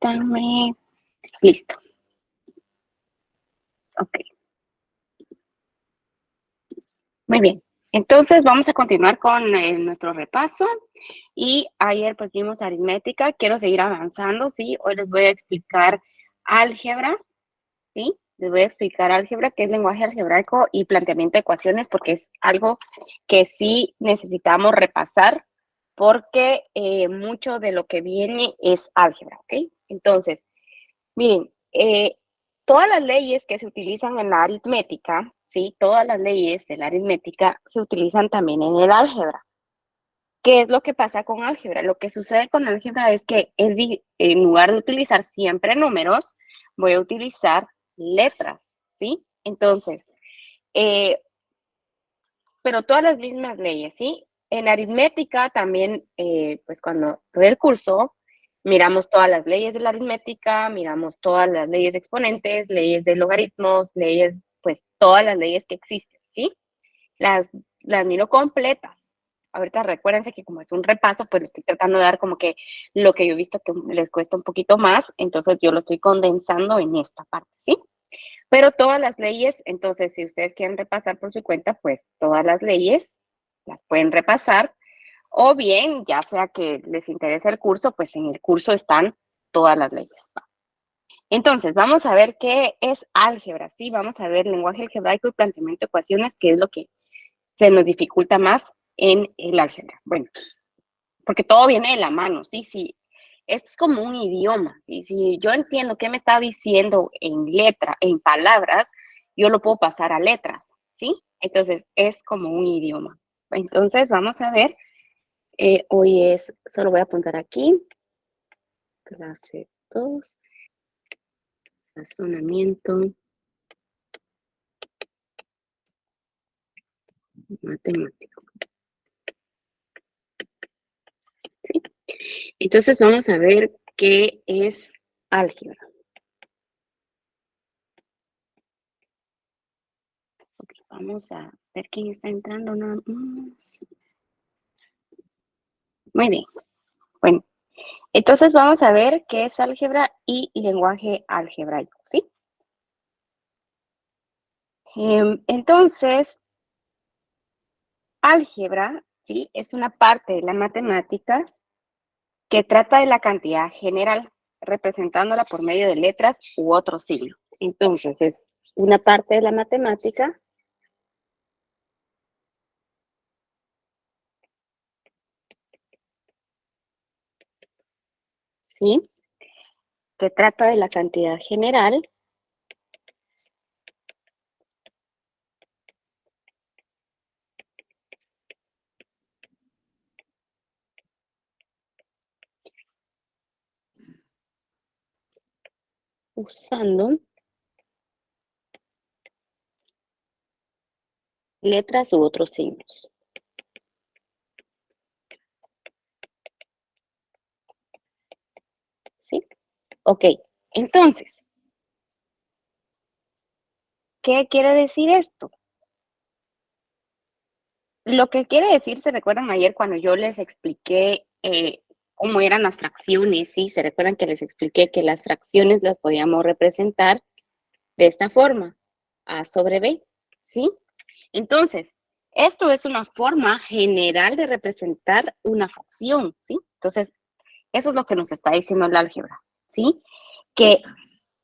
Permítame. Listo. Ok, muy bien. Entonces vamos a continuar con nuestro repaso. Y ayer pues vimos aritmética. Quiero seguir avanzando, ¿sí? Hoy les voy a explicar álgebra, ¿sí? Les voy a explicar álgebra, que es lenguaje algebraico y planteamiento de ecuaciones, porque es algo que sí necesitamos repasar, porque mucho de lo que viene es álgebra, ¿ok? Entonces, miren, todas las leyes que se utilizan en la aritmética, ¿sí? Todas las leyes de la aritmética se utilizan también en el álgebra. ¿Qué es lo que pasa con álgebra? Lo que sucede con álgebra es que en lugar de utilizar siempre números, voy a utilizar letras, ¿sí? Entonces, eh, pero todas las mismas leyes, ¿sí? En aritmética también, pues cuando doy el curso, miramos todas las leyes de la aritmética, miramos todas las leyes de exponentes, leyes de logaritmos, leyes, pues todas las leyes que existen, ¿sí? Las, las miro completas. Ahorita recuérdense que como es un repaso, pues estoy tratando de dar como que lo que yo he visto que les cuesta un poquito más, entonces yo lo estoy condensando en esta parte, ¿sí? Pero todas las leyes, entonces, si ustedes quieren repasar por su cuenta, pues todas las leyes las pueden repasar. O bien, ya sea que les interese el curso, pues en el curso están todas las leyes. Entonces, vamos a ver qué es álgebra, ¿sí? Vamos a ver lenguaje algebraico y planteamiento de ecuaciones, que es lo que se nos dificulta más en el álgebra. Bueno, porque todo viene de la mano, ¿sí? Sí, esto es como un idioma, ¿sí? Si yo entiendo qué me está diciendo en letra, en palabras, yo lo puedo pasar a letras, ¿sí? Entonces, es como un idioma. Entonces, vamos a ver, hoy es, solo voy a apuntar aquí, clase 2, razonamiento matemático. ¿Sí? Entonces, vamos a ver qué es álgebra. Okay, vamos a ver quién está entrando nada más. Muy bien. Bueno, entonces vamos a ver qué es álgebra y lenguaje algebraico, ¿sí? Entonces, álgebra, ¿sí? Es una parte de las matemáticas que trata de la cantidad general, representándola por medio de letras u otro signo. Entonces, es una parte de la matemática, ¿sí? Que trata de la cantidad general usando letras u otros signos, ¿sí? Ok, entonces, ¿qué quiere decir esto? Lo que quiere decir, ¿se recuerdan ayer cuando yo les expliqué cómo eran las fracciones? Sí, se recuerdan que les expliqué que las fracciones las podíamos representar de esta forma, A sobre B, ¿sí? Entonces, esto es una forma general de representar una fracción, ¿sí? Entonces, eso es lo que nos está diciendo el álgebra, ¿sí? Que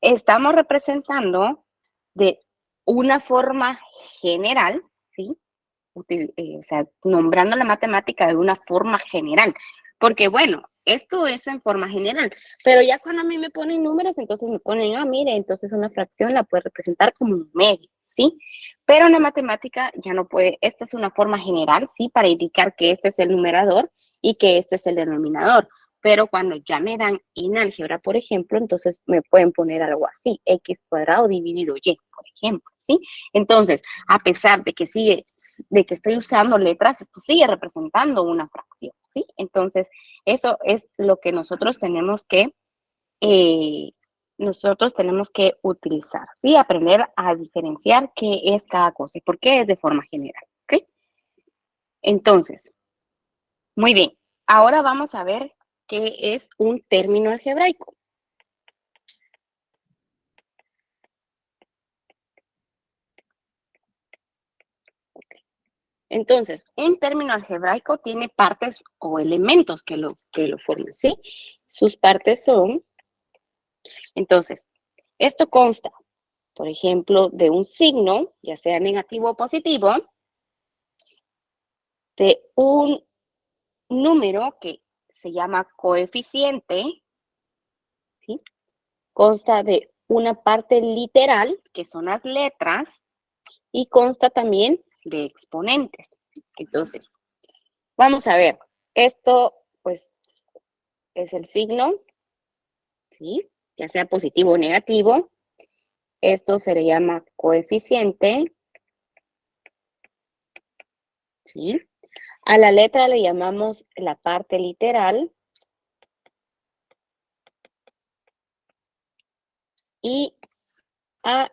estamos representando de una forma general, ¿sí? O sea, nombrando la matemática de una forma general. Porque bueno, esto es en forma general, pero ya cuando a mí me ponen números, entonces me ponen, mire, entonces una fracción la puede representar como un medio, ¿sí? Pero en la matemática ya no puede, esta es una forma general, ¿sí? Para indicar que este es el numerador y que este es el denominador. Pero cuando ya me dan en álgebra, por ejemplo, entonces me pueden poner algo así, x cuadrado dividido y, por ejemplo, ¿sí? Entonces, a pesar de que de que estoy usando letras, esto sigue representando una fracción, ¿sí? Entonces, eso es lo que eh, nosotros tenemos que utilizar, ¿sí? Aprender a diferenciar qué es cada cosa y por qué es de forma general, ¿ok? Entonces, muy bien. Ahora vamos a ver qué es un término algebraico. Entonces, un término algebraico tiene partes o elementos que lo forman, ¿sí? Sus partes son, entonces, esto consta, por ejemplo, de un signo, ya sea negativo o positivo, de un número que se llama coeficiente, ¿sí? Consta de una parte literal, que son las letras, y consta también de exponentes. Entonces, vamos a ver, esto pues es el signo, ¿sí? Ya sea positivo o negativo. Esto se le llama coeficiente, ¿sí? A la letra le llamamos la parte literal y a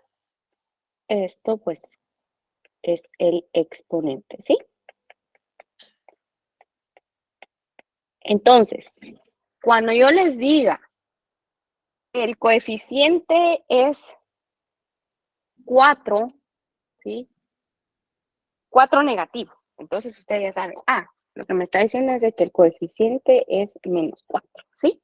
esto pues es el exponente, ¿sí? Entonces, cuando yo les diga el coeficiente es 4, ¿sí? 4 negativo. Entonces usted ya sabe, lo que me está diciendo es de que el coeficiente es -4, ¿sí?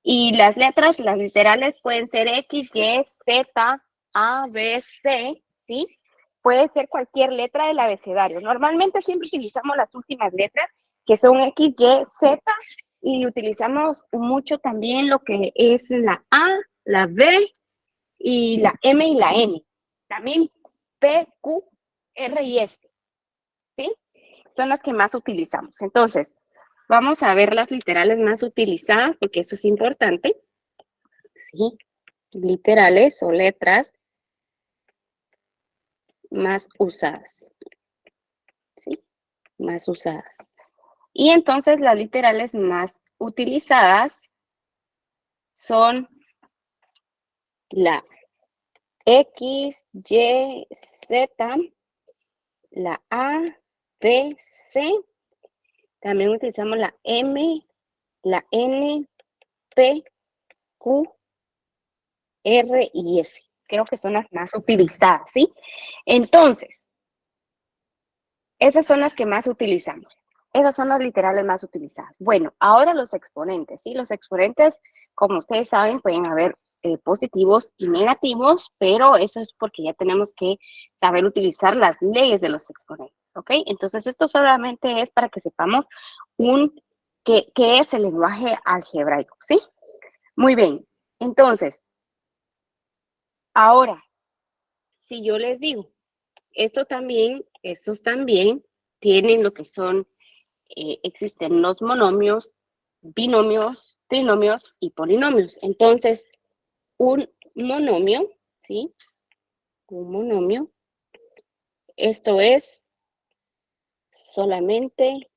Y las letras, las literales pueden ser X, Y, Z, A, B, C, ¿sí? Puede ser cualquier letra del abecedario. Normalmente siempre utilizamos las últimas letras, que son X, Y, Z, y utilizamos mucho también lo que es la A, la B, y la M y la N. También P, Q, R y S, ¿sí? Son las que más utilizamos. Entonces, vamos a ver las literales más utilizadas, porque eso es importante. Sí, literales o letras más usadas. ¿Sí? Más usadas. Y entonces las literales más utilizadas son la X, Y, Z, la A, B, C. También utilizamos la M, la N, P, Q, R y S. Creo que son las más utilizadas, ¿sí? Entonces, esas son las que más utilizamos. Esas son las literales más utilizadas. Bueno, ahora los exponentes, ¿sí? Los exponentes, como ustedes saben, pueden haber positivos y negativos, pero eso es porque ya tenemos que saber utilizar las leyes de los exponentes, ¿ok? Entonces, esto solamente es para que sepamos qué es el lenguaje algebraico, ¿sí? Muy bien. Entonces, ahora, si yo les digo, estos también tienen lo que son, existen los monomios, binomios, trinomios y polinomios. Entonces, un monomio, ¿sí? Un monomio, esto es solamente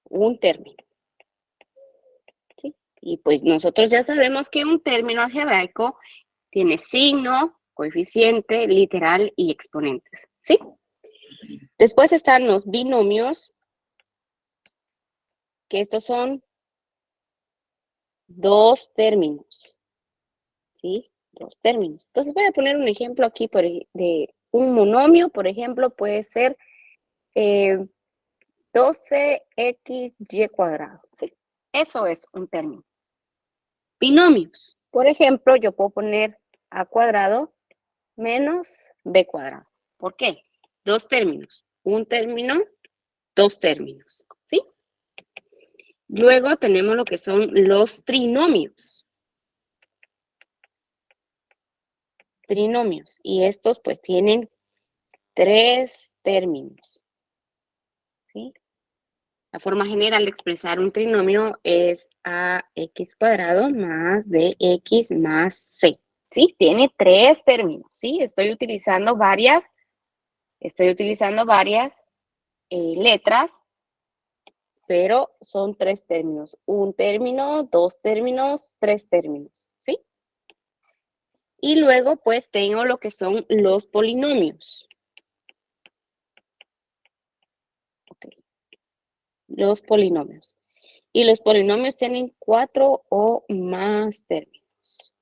un término, ¿sí? Y pues nosotros ya sabemos que un término algebraico tiene signo, coeficiente, literal y exponentes, ¿sí? Después están los binomios, que estos son dos términos, ¿sí? Dos términos. Entonces voy a poner un ejemplo aquí de un monomio, por ejemplo, puede ser 12xy cuadrado, ¿sí? Eso es un término. Binomios, por ejemplo, yo puedo poner a cuadrado menos b cuadrado. ¿Por qué? Dos términos. Un término, dos términos, ¿sí? Luego tenemos lo que son los trinomios. Trinomios. Y estos pues tienen tres términos, ¿sí? La forma general de expresar un trinomio es ax cuadrado más bx más c, ¿sí? Tiene tres términos, ¿sí? Estoy utilizando varias letras, pero son tres términos. Un término, dos términos, tres términos, ¿sí? Y luego pues tengo lo que son los polinomios. Okay. Los polinomios. Y los polinomios tienen cuatro o más términos,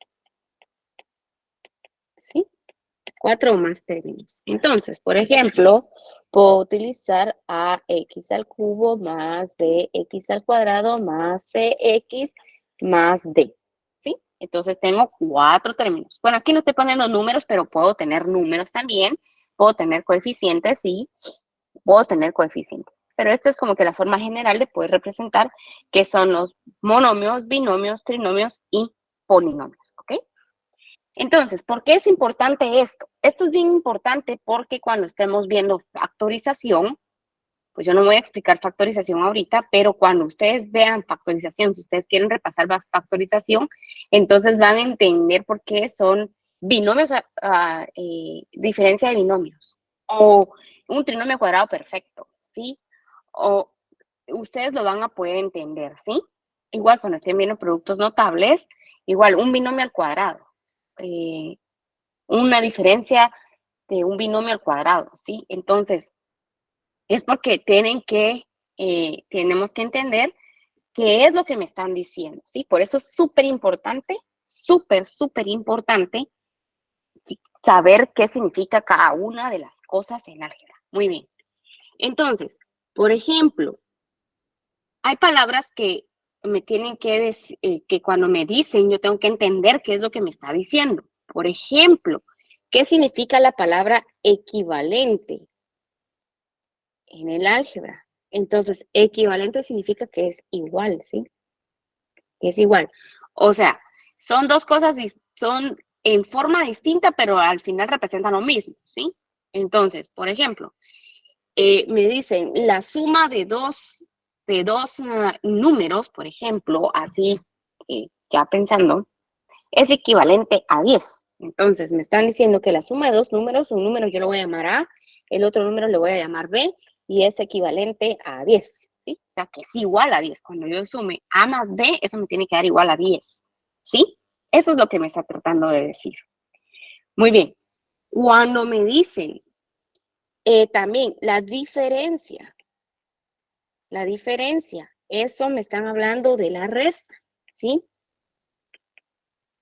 ¿sí? 4 o más términos. Entonces, por ejemplo, puedo utilizar ax al cubo más bx al cuadrado más cx más d, ¿sí? Entonces tengo 4 términos. Bueno, aquí no estoy poniendo números, pero puedo tener números también. Puedo tener coeficientes y puedo tener coeficientes. Pero esto es como que la forma general de poder representar qué son los monomios, binomios, trinomios y polinomios, ¿ok? Entonces, ¿por qué es importante esto? Esto es bien importante porque cuando estemos viendo factorización, pues yo no voy a explicar factorización ahorita, pero cuando ustedes vean factorización, si ustedes quieren repasar factorización, entonces van a entender por qué son binomios, diferencia de binomios, o un trinomio cuadrado perfecto, ¿sí? O ustedes lo van a poder entender, ¿sí? Igual cuando estén viendo productos notables, igual un binomio al cuadrado, una diferencia de un binomio al cuadrado, ¿sí? Entonces, es porque tenemos que entender qué es lo que me están diciendo, ¿sí? Por eso es súper importante, súper importante saber qué significa cada una de las cosas en álgebra. Muy bien. Entonces, por ejemplo, hay palabras que me tienen que decir, que cuando me dicen, yo tengo que entender qué es lo que me está diciendo. Por ejemplo, ¿qué significa la palabra equivalente en el álgebra? Entonces, equivalente significa que es igual, ¿sí? Que es igual. O sea, son dos cosas, son en forma distinta, pero al final representan lo mismo, ¿sí? Entonces, por ejemplo, me dicen la suma de dos números, por ejemplo, así, ya pensando, es equivalente a 10. Entonces, me están diciendo que la suma de dos números, un número yo lo voy a llamar A, el otro número le voy a llamar B, y es equivalente a 10, ¿sí? O sea, que es igual a 10. Cuando yo sume A más B, eso me tiene que dar igual a 10, ¿sí? Eso es lo que me está tratando de decir. Muy bien. Cuando me dicen también la diferencia, eso me están hablando de la resta, ¿sí?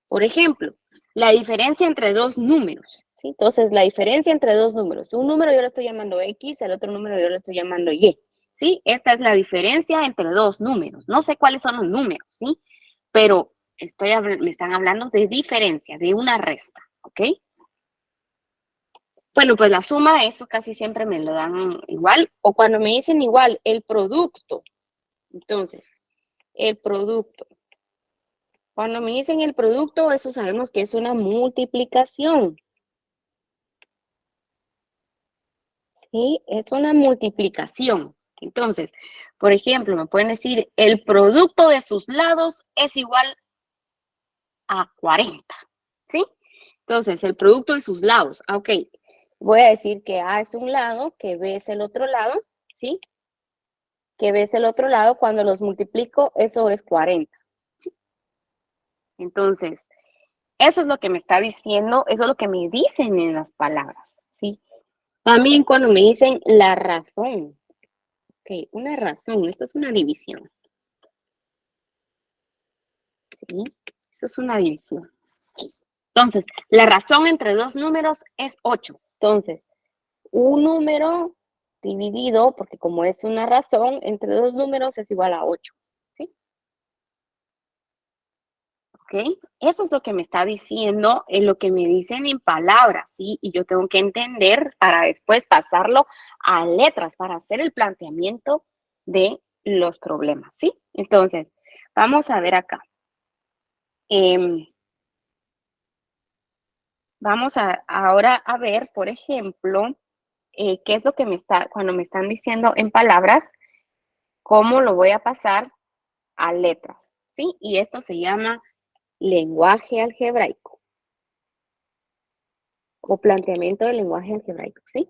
Por ejemplo, la diferencia entre dos números, ¿sí? Entonces, la diferencia entre dos números. Un número yo lo estoy llamando X, el otro número yo lo estoy llamando Y, ¿sí? Esta es la diferencia entre dos números. No sé cuáles son los números, ¿sí? Pero me están hablando de diferencia, de una resta, ¿ok? Bueno, pues la suma, eso casi siempre me lo dan igual. O cuando me dicen igual, el producto. Entonces, el producto. Cuando me dicen el producto, eso sabemos que es una multiplicación. ¿Sí? Es una multiplicación. Entonces, por ejemplo, me pueden decir, el producto de sus lados es igual a 40. ¿Sí? Entonces, el producto de sus lados. Ok, voy a decir que A es un lado, que B es el otro lado. ¿Sí? Que B es el otro lado. Cuando los multiplico, eso es 40. ¿Sí? Entonces, eso es lo que me está diciendo, eso es lo que me dicen en las palabras, ¿sí? También cuando me dicen la razón, ok, una razón, esto es una división, ¿sí? Eso es una división. Entonces, la razón entre dos números es 8. Entonces, un número dividido, porque como es una razón, entre dos números es igual a 8, ¿sí? ¿Ok? Eso es lo que me está diciendo, en lo que me dicen en palabras, ¿sí? Y yo tengo que entender para después pasarlo a letras, para hacer el planteamiento de los problemas, ¿sí? Entonces, vamos a ver acá. Vamos ahora a ver, por ejemplo, qué es lo que cuando me están diciendo en palabras, cómo lo voy a pasar a letras, ¿sí? Y esto se llama lenguaje algebraico o planteamiento del lenguaje algebraico, ¿sí?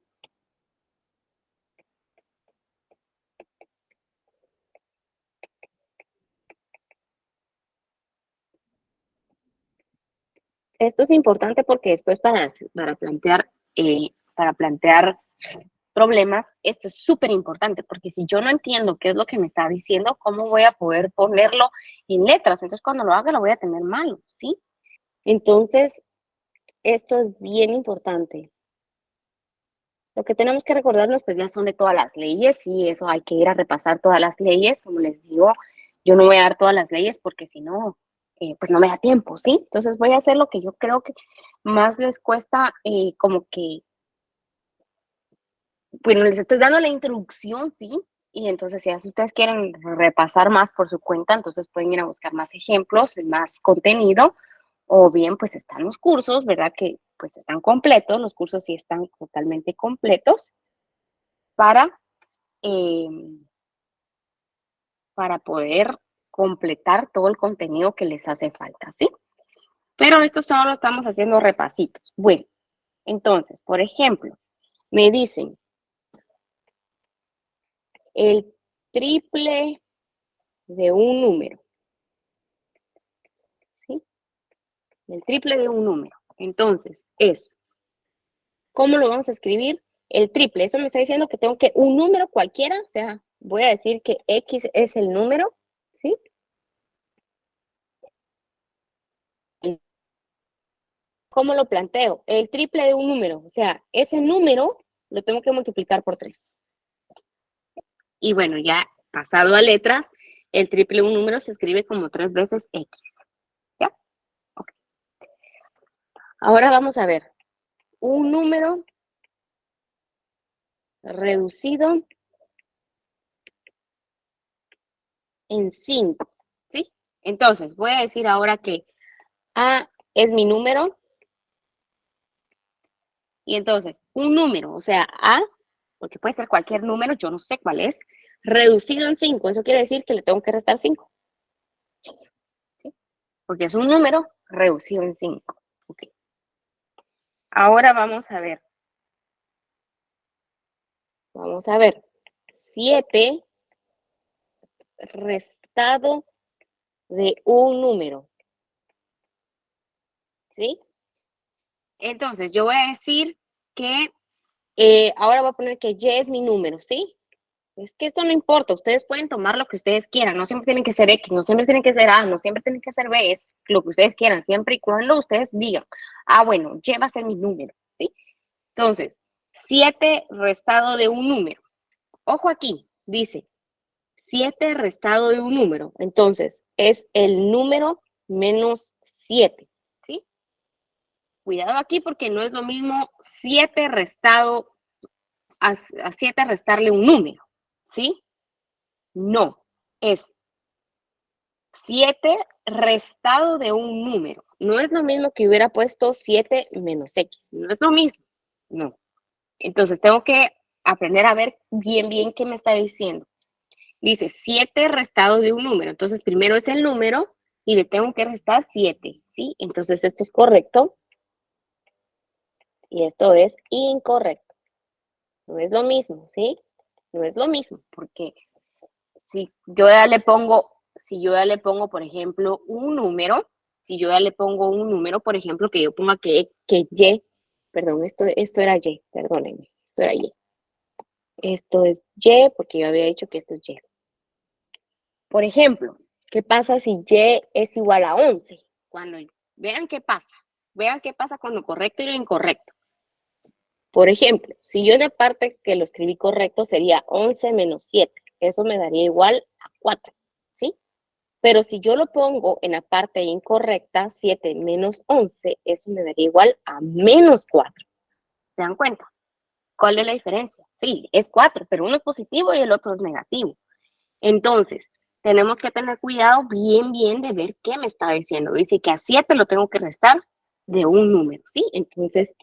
Esto es importante porque después para plantear problemas, esto es súper importante, porque si yo no entiendo qué es lo que me está diciendo, ¿cómo voy a poder ponerlo en letras? Entonces, cuando lo haga, lo voy a tener malo, ¿sí? Entonces, esto es bien importante. Lo que tenemos que recordarnos, pues ya son de todas las leyes, y eso hay que ir a repasar todas las leyes. Como les digo, yo no voy a dar todas las leyes porque si no, pues no me da tiempo, ¿sí? Entonces voy a hacer lo que yo creo que más les cuesta, como que, bueno, les estoy dando la introducción, ¿sí? Y entonces, si ustedes quieren repasar más por su cuenta, entonces pueden ir a buscar más ejemplos, más contenido, o bien, pues están los cursos, ¿verdad? Que pues están completos, los cursos sí están totalmente completos para, eh, para poder completar todo el contenido que les hace falta, ¿sí? Pero esto solo estamos haciendo repasitos. Bueno, entonces, por ejemplo, me dicen el triple de un número, ¿sí? El triple de un número. Entonces, ¿cómo lo vamos a escribir? El triple. Eso me está diciendo que tengo que un número cualquiera, o sea, voy a decir que X es el número, ¿sí? ¿Cómo lo planteo? El triple de un número, o sea, ese número lo tengo que multiplicar por 3. Y bueno, ya pasado a letras, el triple de un número se escribe como 3 veces X. ¿Ya? Okay. Ahora vamos a ver un número reducido en 5, ¿sí? Entonces, voy a decir ahora que A es mi número, y entonces un número, o sea, A, porque puede ser cualquier número, yo no sé cuál es, reducido en 5, eso quiere decir que le tengo que restar 5, ¿sí? Porque es un número reducido en 5. Okay. Ahora vamos a ver. Vamos a ver. 7 restado de un número, ¿sí? Entonces, yo voy a decir que, ahora voy a poner que Y es mi número, ¿sí? Es que esto no importa, ustedes pueden tomar lo que ustedes quieran, no siempre tienen que ser X, no siempre tienen que ser A, no siempre tienen que ser B, es lo que ustedes quieran, siempre y cuando ustedes digan, ah, bueno, Y va a ser mi número, ¿sí? Entonces, 7 restado de un número. Ojo aquí, dice 7 restado de un número, entonces es el número menos 7, ¿sí? Cuidado aquí porque no es lo mismo 7 restado a 7 restarle un número, ¿sí? No, es 7 restado de un número. No es lo mismo que hubiera puesto 7 menos X. No es lo mismo. No. Entonces tengo que aprender a ver bien, bien qué me está diciendo. Dice 7 restado de un número. Entonces primero es el número y le tengo que restar 7, ¿sí? Entonces esto es correcto y esto es incorrecto. No es lo mismo, ¿sí? No es lo mismo, porque si yo ya le pongo, por ejemplo, un número, si yo ya le pongo un número, por ejemplo, que yo ponga que Y, perdón, esto era Y, perdónenme, esto era Y. Esto es Y, porque yo había dicho que esto es Y. Por ejemplo, ¿qué pasa si Y es igual a 11? Vean qué pasa con lo correcto y lo incorrecto. Por ejemplo, si yo en la parte que lo escribí correcto sería 11 menos 7, eso me daría igual a 4, ¿sí? Pero si yo lo pongo en la parte incorrecta, 7 menos 11, eso me daría igual a menos 4. ¿Se dan cuenta? ¿Cuál es la diferencia? Sí, es 4, pero uno es positivo y el otro es negativo. Entonces, tenemos que tener cuidado bien, bien de ver qué me está diciendo. Dice que a 7 lo tengo que restar de un número, ¿sí? Entonces,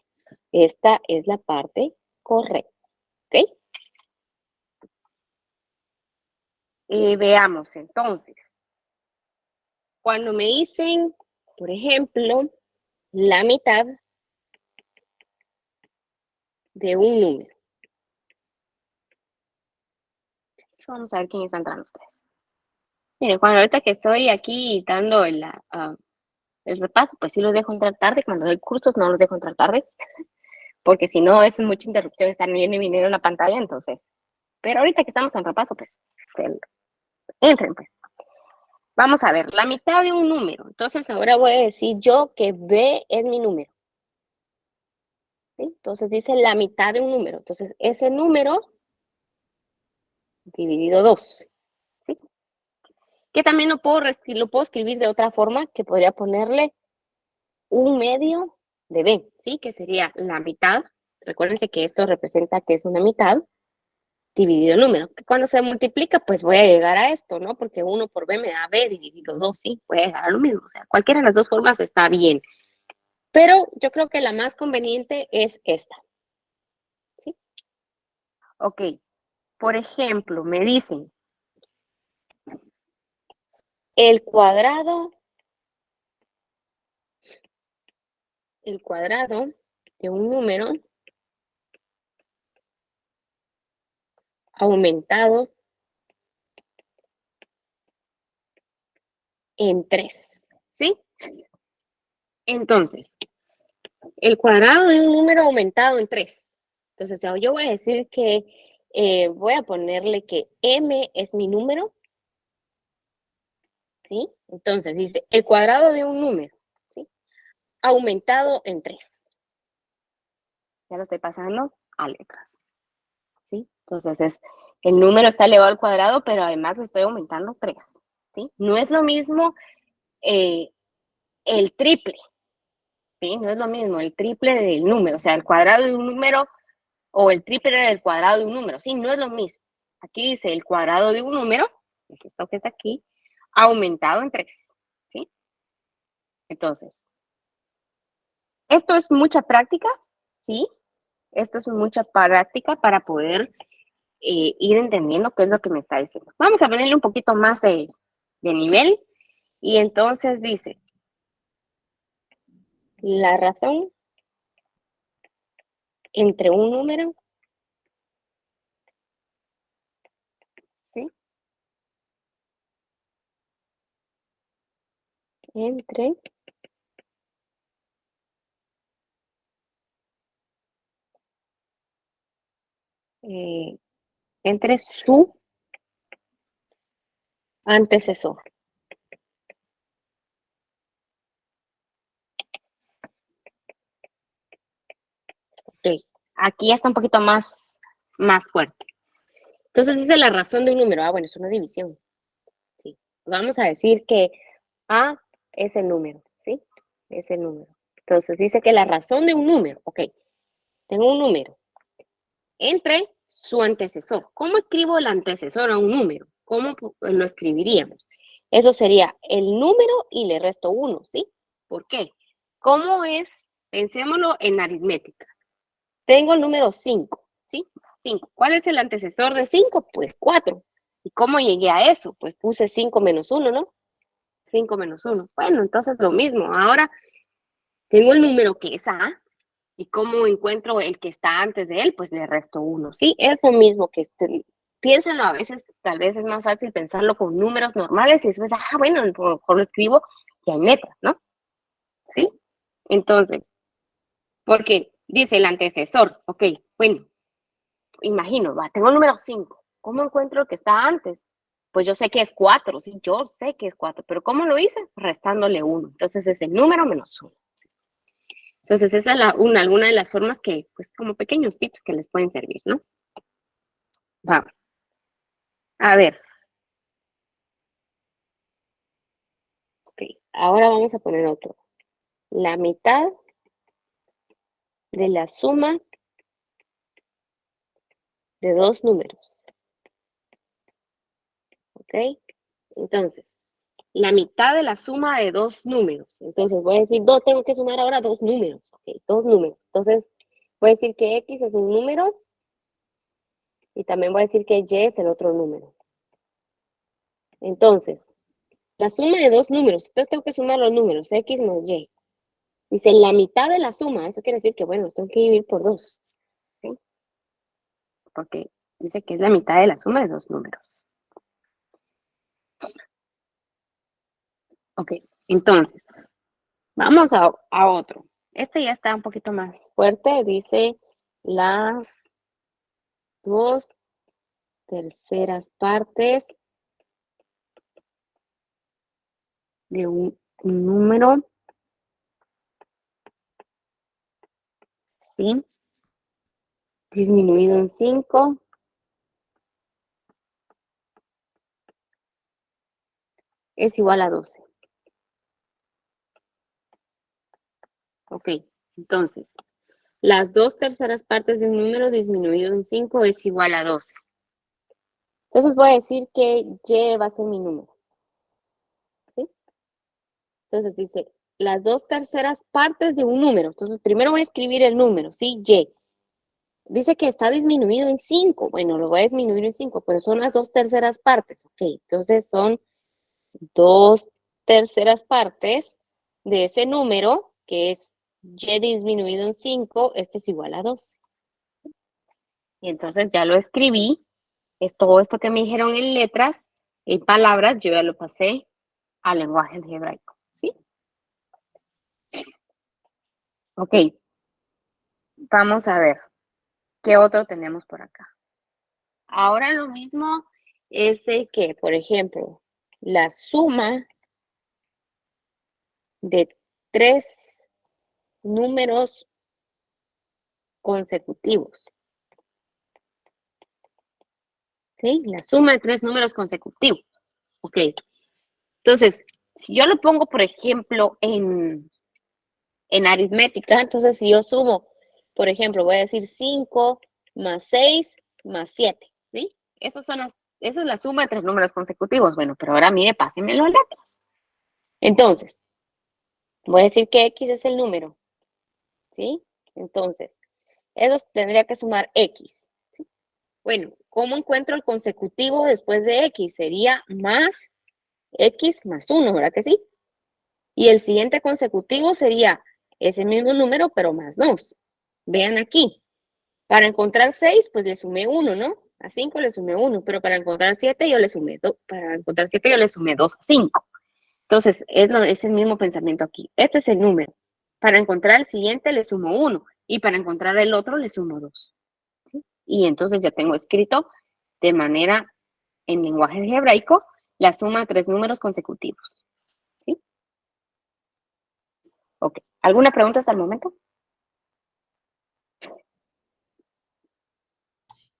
esta es la parte correcta, ¿ok? Veamos entonces. Cuando me dicen, por ejemplo, la mitad de un número. Vamos a ver quién está entrando ustedes. Miren, cuando ahorita que estoy aquí dando el repaso, pues sí los dejo entrar tarde. Cuando doy cursos no los dejo entrar tarde, porque si no es mucha interrupción estar viendo y viniendo en la pantalla, entonces. Pero ahorita que estamos en repaso, pues entren, pues. Vamos a ver, la mitad de un número. Entonces ahora voy a decir yo que B es mi número. ¿sí? Entonces dice la mitad de un número. Entonces ese número dividido 2, ¿sí? Que también lo puedo escribir de otra forma, que podría ponerle 1/2 de b, ¿sí? Que sería la mitad. Recuérdense que esto representa que es una mitad dividido el número. Que cuando se multiplica, pues voy a llegar a esto, ¿no? Porque 1 por b me da b dividido 2, ¿sí? Voy a llegar a lo mismo. O sea, cualquiera de las dos formas está bien. Pero yo creo que la más conveniente es esta, ¿sí? Ok. Por ejemplo, me dicen el cuadrado de un número aumentado en 3, ¿sí? Entonces, el cuadrado de un número aumentado en 3. Entonces, yo voy a decir que voy a ponerle que m es mi número, ¿sí? Entonces, dice el cuadrado de un número, ¿sí? Aumentado en 3. Ya lo estoy pasando a letras, ¿sí? Entonces, el número está elevado al cuadrado, pero además le estoy aumentando 3, ¿sí? No es lo mismo el triple, ¿sí? No es lo mismo el triple del número, o sea, el cuadrado de un número o el triple del cuadrado de un número, ¿sí? No es lo mismo. Aquí dice el cuadrado de un número, es esto que está aquí, aumentado en 3, ¿sí? Entonces, esto es mucha práctica, ¿sí? Esto es mucha práctica para poder ir entendiendo qué es lo que me está diciendo. Vamos a ponerle un poquito más de nivel y entonces dice, la razón entre un número, ¿sí? Entre eh, entre su antecesor. Ok, aquí ya está un poquito más fuerte. Entonces, esa es la razón de un número. Ah, bueno, es una división. Sí. Vamos a decir que A es el número, ¿sí? Es el número. Entonces, dice que la razón de un número, ok, tengo un número entre su antecesor. ¿Cómo escribo el antecesor a un número? ¿Cómo lo escribiríamos? Eso sería el número y le resto 1, ¿sí? ¿Por qué? ¿Cómo es? Pensémoslo en aritmética. Tengo el número 5, ¿sí? 5. ¿Cuál es el antecesor de 5? Pues 4. ¿Y cómo llegué a eso? Pues puse 5 menos 1, ¿no? 5 menos 1. Bueno, entonces lo mismo. Ahora tengo el número que es A, ¿y cómo encuentro el que está antes de él? Pues le resto 1, ¿sí? Es lo mismo que piénsenlo, a veces tal vez es más fácil pensarlo con números normales y después, bueno, mejor lo escribo que hay letras, ¿no? ¿Sí? Entonces, porque dice el antecesor, ok, bueno, imagino, tengo el número 5. ¿Cómo encuentro el que está antes? Pues yo sé que es 4, sí, yo sé que es 4, pero ¿cómo lo hice? Restándole 1. Entonces es el número menos 1. Entonces esa es alguna de las formas que, pues como pequeños tips que les pueden servir, ¿no? Vamos. A ver, ok, ahora vamos a poner otro. La mitad de la suma de dos números, ¿ok? Entonces, la mitad de la suma de dos números. Entonces voy a decir, tengo que sumar ahora dos números, ¿ok? Dos números. Entonces voy a decir que X es un número y también voy a decir que Y es el otro número. Entonces, la suma de dos números, entonces tengo que sumar los números, X más Y. Dice la mitad de la suma, eso quiere decir que, bueno, los tengo que dividir por 2, ¿sí? Porque dice que es la mitad de la suma de dos números. Ok, entonces, vamos a otro. Este ya está un poquito más fuerte, dice las 2/3 partes de un número ¿sí? Disminuido en 5 es igual a 12. Ok, entonces, las 2/3 partes de un número disminuido en 5 es igual a 12. Entonces voy a decir que y va a ser mi número. ¿Sí? Entonces dice, las 2/3 partes de un número. Entonces primero voy a escribir el número, ¿sí? Y. Dice que está disminuido en 5. Bueno, lo voy a disminuir en 5, pero son las 2/3 partes. Ok, entonces son 2/3 partes de ese número, que es y disminuido en 5, esto es igual a 2. Y entonces ya lo escribí. Es todo esto que me dijeron en letras, en palabras, yo ya lo pasé al lenguaje algebraico, ¿sí? Ok, vamos a ver qué otro tenemos por acá. Ahora lo mismo es de que, por ejemplo, la suma de 3 números consecutivos, ¿sí? La suma de 3 números consecutivos, ok. Entonces, si yo lo pongo, por ejemplo, en aritmética, entonces si yo sumo, por ejemplo, voy a decir 5 más 6 más 7, ¿sí? Esa es la suma de 3 números consecutivos. Bueno, pero ahora mire, pásenmelo en letras. Entonces, voy a decir que X es el número, ¿sí? Entonces, eso tendría que sumar X, ¿sí? Bueno, ¿cómo encuentro el consecutivo después de X? Sería más X más 1, ¿verdad que sí? Y el siguiente consecutivo sería ese mismo número, pero más 2. Vean aquí. Para encontrar 6, pues le sumé 1, ¿no? A 5 le sumé 1, pero para encontrar 7 yo le sumé 2. Para encontrar 7 yo le sumé 2 a 5. Entonces, es el mismo pensamiento aquí. Este es el número. Para encontrar el siguiente le sumo 1 y para encontrar el otro le sumo 2. ¿Sí? Y entonces ya tengo escrito de manera en lenguaje algebraico la suma de 3 números consecutivos. ¿Sí? Ok. ¿Alguna pregunta hasta el momento?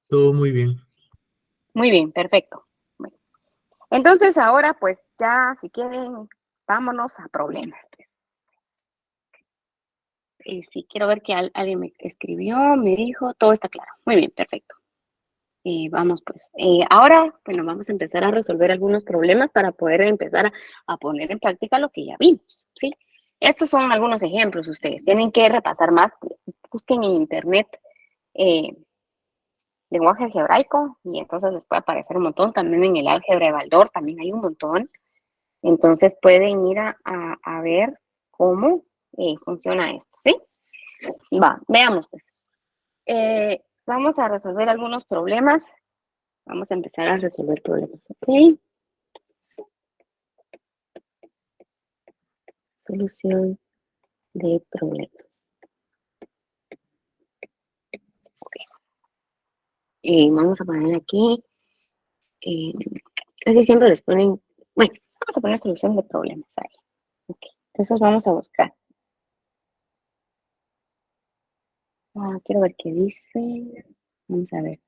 Todo muy bien. Muy bien, perfecto. Bueno, entonces ahora pues ya si quieren, vámonos a problemas. Pues. Sí, quiero ver que alguien me escribió, me dijo, todo está claro. Muy bien, perfecto. Vamos pues. Ahora, bueno, vamos a empezar a resolver algunos problemas para poder empezar a poner en práctica lo que ya vimos, ¿sí? Estos son algunos ejemplos. Ustedes tienen que repasar más. Busquen en internet lenguaje algebraico y entonces les puede aparecer un montón. También en el álgebra de Baldor también hay un montón. Entonces pueden ir a ver cómo funciona esto, ¿sí? Va, veamos pues. Vamos a resolver algunos problemas. Vamos a empezar a resolver problemas, ¿ok? Solución de problemas. Okay. Vamos a poner aquí, casi siempre les ponen, bueno, vamos a poner solución de problemas ahí. Okay. Entonces vamos a buscar. Quiero ver qué dice. Vamos a ver.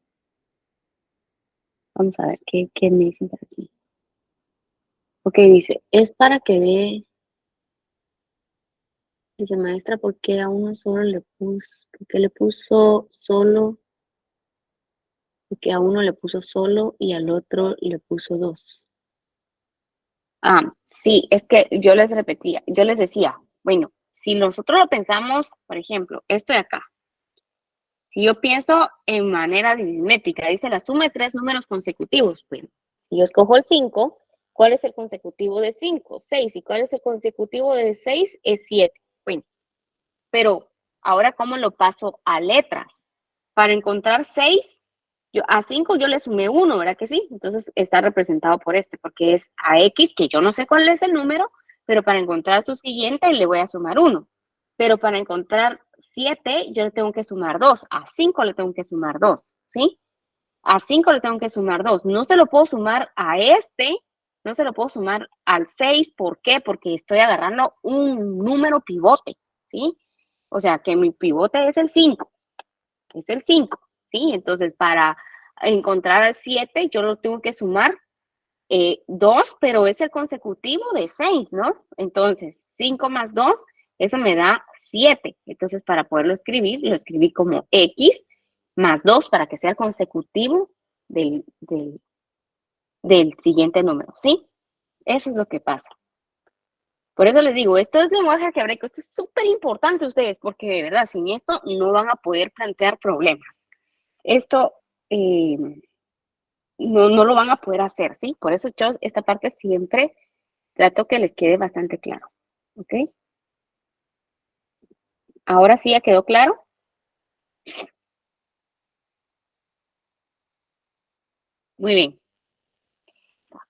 Vamos a ver qué me dicen por aquí. Ok, dice, es para que dé. Dice, maestra, ¿por qué a uno solo le puso, por qué le puso solo? Porque a uno le puso solo y al otro le puso 2. Sí, es que yo les repetía, yo les decía, bueno, si nosotros lo pensamos, por ejemplo, esto de acá, si yo pienso en manera aritmética, dice la suma de 3 números consecutivos, bueno, si yo escojo el 5, ¿cuál es el consecutivo de 5? 6. ¿Y cuál es el consecutivo de 6? Es 7. Bueno, pero ahora, ¿cómo lo paso a letras? Para encontrar 6, a 5 yo le sumé 1, ¿verdad que sí? Entonces está representado por este, porque es a X, que yo no sé cuál es el número, pero para encontrar su siguiente le voy a sumar 1. Pero para encontrar 7, yo le tengo que sumar 2. A 5 le tengo que sumar 2, ¿sí? A 5 le tengo que sumar 2. No se lo puedo sumar a este, no se lo puedo sumar al 6. ¿Por qué? Porque estoy agarrando un número pivote, ¿sí? O sea, que mi pivote es el 5. Es el 5, ¿sí? Entonces, para encontrar el 7, yo lo tengo que sumar 2, pero es el consecutivo de 6, ¿no? Entonces, 5 más 2, eso me da 7. Entonces, para poderlo escribir, lo escribí como X más 2 para que sea consecutivo del siguiente número, ¿sí? Eso es lo que pasa. Por eso les digo, esto es lenguaje algebraico, esto es súper importante ustedes, porque de verdad, sin esto no van a poder plantear problemas. Esto no lo van a poder hacer, ¿sí? Por eso yo esta parte siempre trato que les quede bastante claro, ¿ok? Ahora sí ya quedó claro. Muy bien.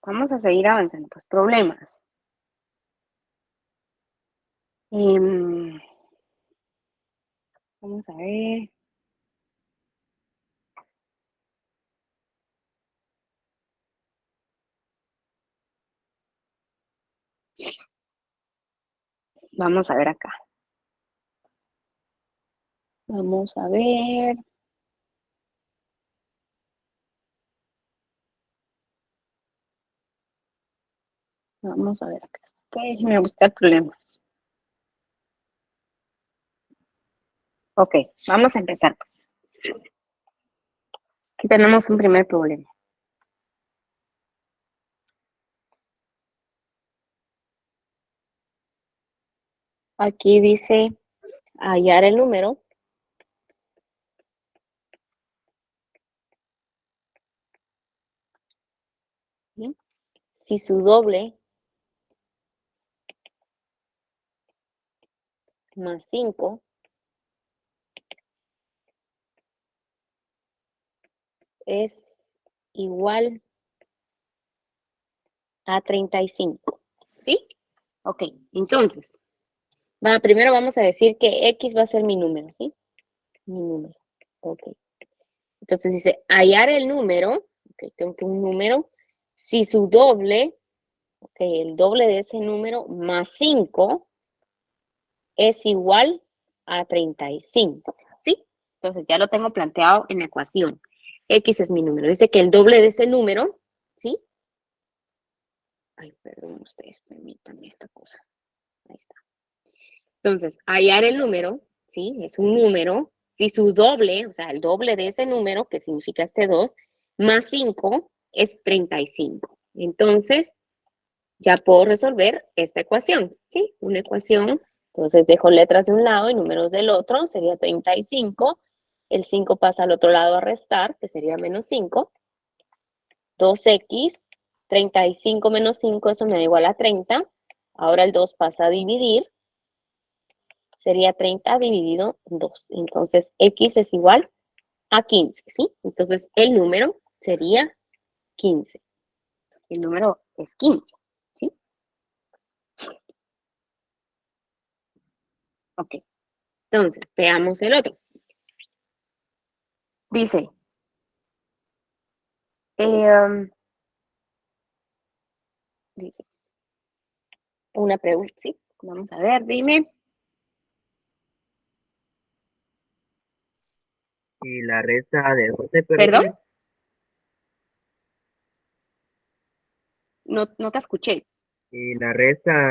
Vamos a seguir avanzando. Pues problemas. Vamos a ver. Vamos a ver acá. Vamos a ver. Vamos a ver acá. Ok, déjenme buscar problemas. Ok, vamos a empezar pues. Aquí tenemos un primer problema. Aquí dice hallar el número ¿sí? Si su doble más 5 es igual a 35, ¿sí? Ok, entonces, primero vamos a decir que X va a ser mi número, ¿sí? Mi número, ok. Entonces dice, hallar el número, ok, tengo que un número, si su doble, ok, el doble de ese número más 5 es igual a 35, ¿sí? Entonces ya lo tengo planteado en la ecuación. X es mi número. Dice que el doble de ese número, ¿sí? Ay, perdón, ustedes permítanme esta cosa. Ahí está. Entonces, hallar el número, ¿sí? Es un número. Si su doble, o sea, el doble de ese número, que significa este 2, más 5 es 35. Entonces, ya puedo resolver esta ecuación, ¿sí? Una ecuación. Entonces, dejo letras de un lado y números del otro, sería 35. El 5 pasa al otro lado a restar, que sería menos 5. 2x, 35 menos 5, eso me da igual a 30. Ahora el 2 pasa a dividir, sería 30 dividido 2. Entonces, x es igual a 15, ¿sí? Entonces, el número sería 15. El número es 15, ¿sí? Ok. Entonces, veamos el otro. Dice, dice una pregunta, ¿sí? Vamos a ver, dime. Y la resta de 12, ¿Perdón? perdón. No te escuché. Y la resta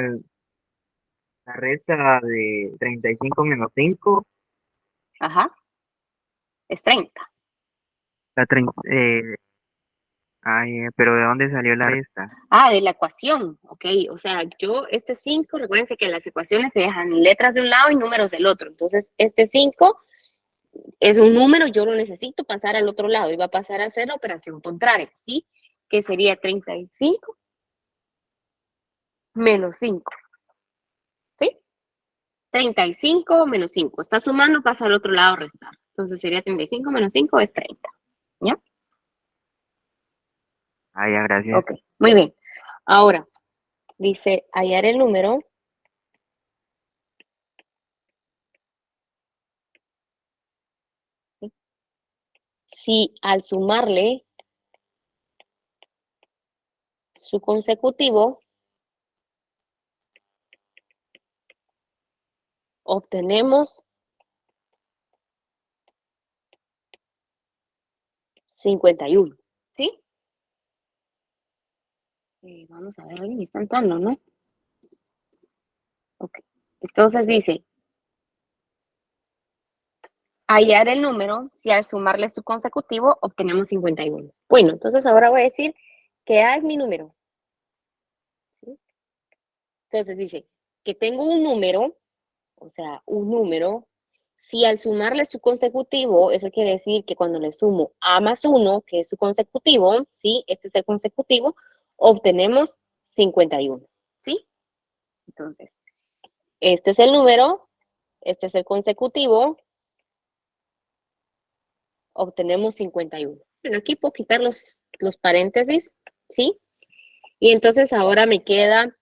de 35 menos 5, Ajá, es 30. la 30, ay, pero ¿de dónde salió la resta? Ah, de la ecuación, ok. O sea, este 5, recuérdense que las ecuaciones se dejan letras de un lado y números del otro. Entonces, este 5 es un número, yo lo necesito pasar al otro lado y va a pasar a ser la operación contraria, ¿sí? Que sería 35 menos 5, ¿sí? 35 menos 5. Está sumando, pasa al otro lado a restar. Entonces sería 35 menos 5 es 30. ¿Ya? Ah, ya, gracias. Ok, muy bien. Ahora, dice hallar el número. ¿Sí? Si al sumarle su consecutivo, obtenemos 51. ¿Sí? Vamos a ver, alguien está entrando, ¿no? Ok. Entonces dice, hallar el número si al sumarle su consecutivo obtenemos 51. Bueno, entonces ahora voy a decir que A es mi número. ¿Sí? Entonces dice que tengo un número, o sea, un número, si al sumarle su consecutivo, eso quiere decir que cuando le sumo A más 1, que es su consecutivo, ¿sí? Este es el consecutivo, obtenemos 51, ¿sí? Entonces, este es el número, este es el consecutivo, obtenemos 51. Bueno, aquí puedo quitar los paréntesis, ¿sí? Y entonces ahora me queda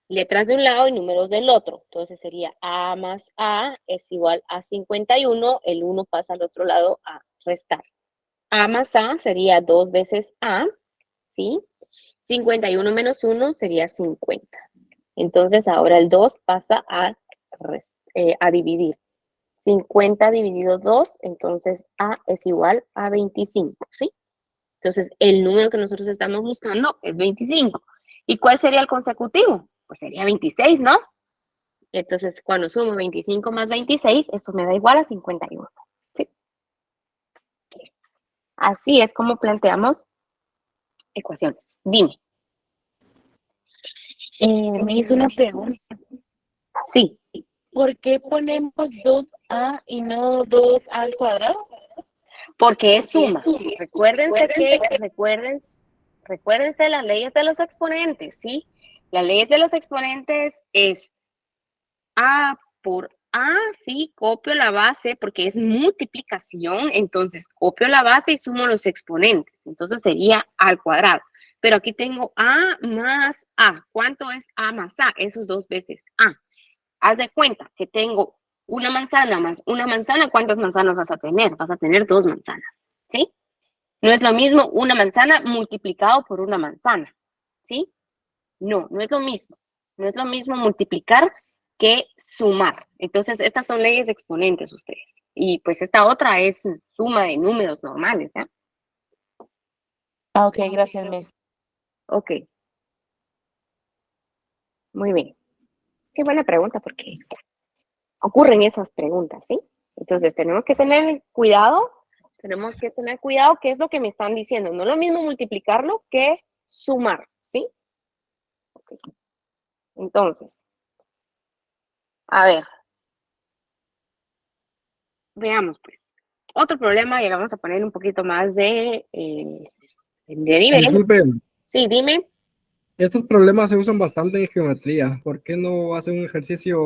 letras de un lado y números del otro. Entonces sería A más A es igual a 51, el 1 pasa al otro lado a restar. A más A sería 2 veces A, ¿sí? 51 menos 1 sería 50. Entonces ahora el 2 pasa a dividir. 50 dividido 2, entonces A es igual a 25, ¿sí? Entonces el número que nosotros estamos buscando es 25. ¿Y cuál sería el consecutivo? Pues sería 26, ¿no? Entonces, cuando sumo 25 más 26, eso me da igual a 51. ¿Sí? Así es como planteamos ecuaciones. Dime. Me hizo una pregunta. Sí, ¿Por qué ponemos 2a y no 2a al cuadrado? porque es suma. Recuérdense las leyes de los exponentes, ¿sí? Las leyes de los exponentes es A por A, sí, copio la base porque es multiplicación, entonces copio la base y sumo los exponentes, entonces sería al cuadrado. Pero aquí tengo A más A. ¿Cuánto es A más A? Eso es 2 veces A. Haz de cuenta que tengo una manzana más una manzana, ¿cuántas manzanas vas a tener? Vas a tener 2 manzanas, ¿sí? No es lo mismo una manzana multiplicado por una manzana, ¿sí? No, no es lo mismo. No es lo mismo multiplicar que sumar. Entonces, estas son leyes de exponentes ustedes. Y pues esta otra es suma de números normales, ¿ya? Ah, ok, gracias, Miss. Ok, muy bien. Qué buena pregunta porque ocurren esas preguntas, ¿sí? Entonces, tenemos que tener cuidado qué es lo que me están diciendo. No es lo mismo multiplicarlo que sumar, ¿sí? Okay. Entonces, a ver, veamos pues. Otro problema y le vamos a poner un poquito más de nivel. Disculpen, Sí, dime. estos problemas se usan bastante en geometría. ¿Por qué no hacen un ejercicio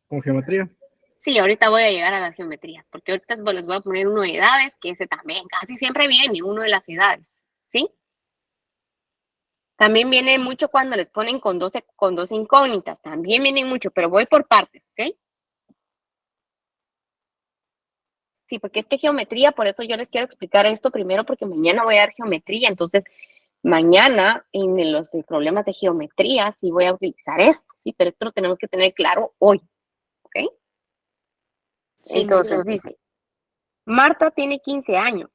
con geometría? Sí, ahorita voy a llegar a las geometrías, porque ahorita les voy a poner uno de edades, que ese también casi siempre viene, uno de las edades, ¿sí? También viene mucho cuando les ponen con dos incógnitas, también vienen mucho, pero voy por partes, ¿ok? Sí, porque es que geometría, por eso yo les quiero explicar esto primero, porque mañana voy a dar geometría, entonces mañana en los problemas de geometría sí voy a utilizar esto, sí, pero esto lo tenemos que tener claro hoy, ¿ok? Sí, Entonces dice, Marta tiene 15 años,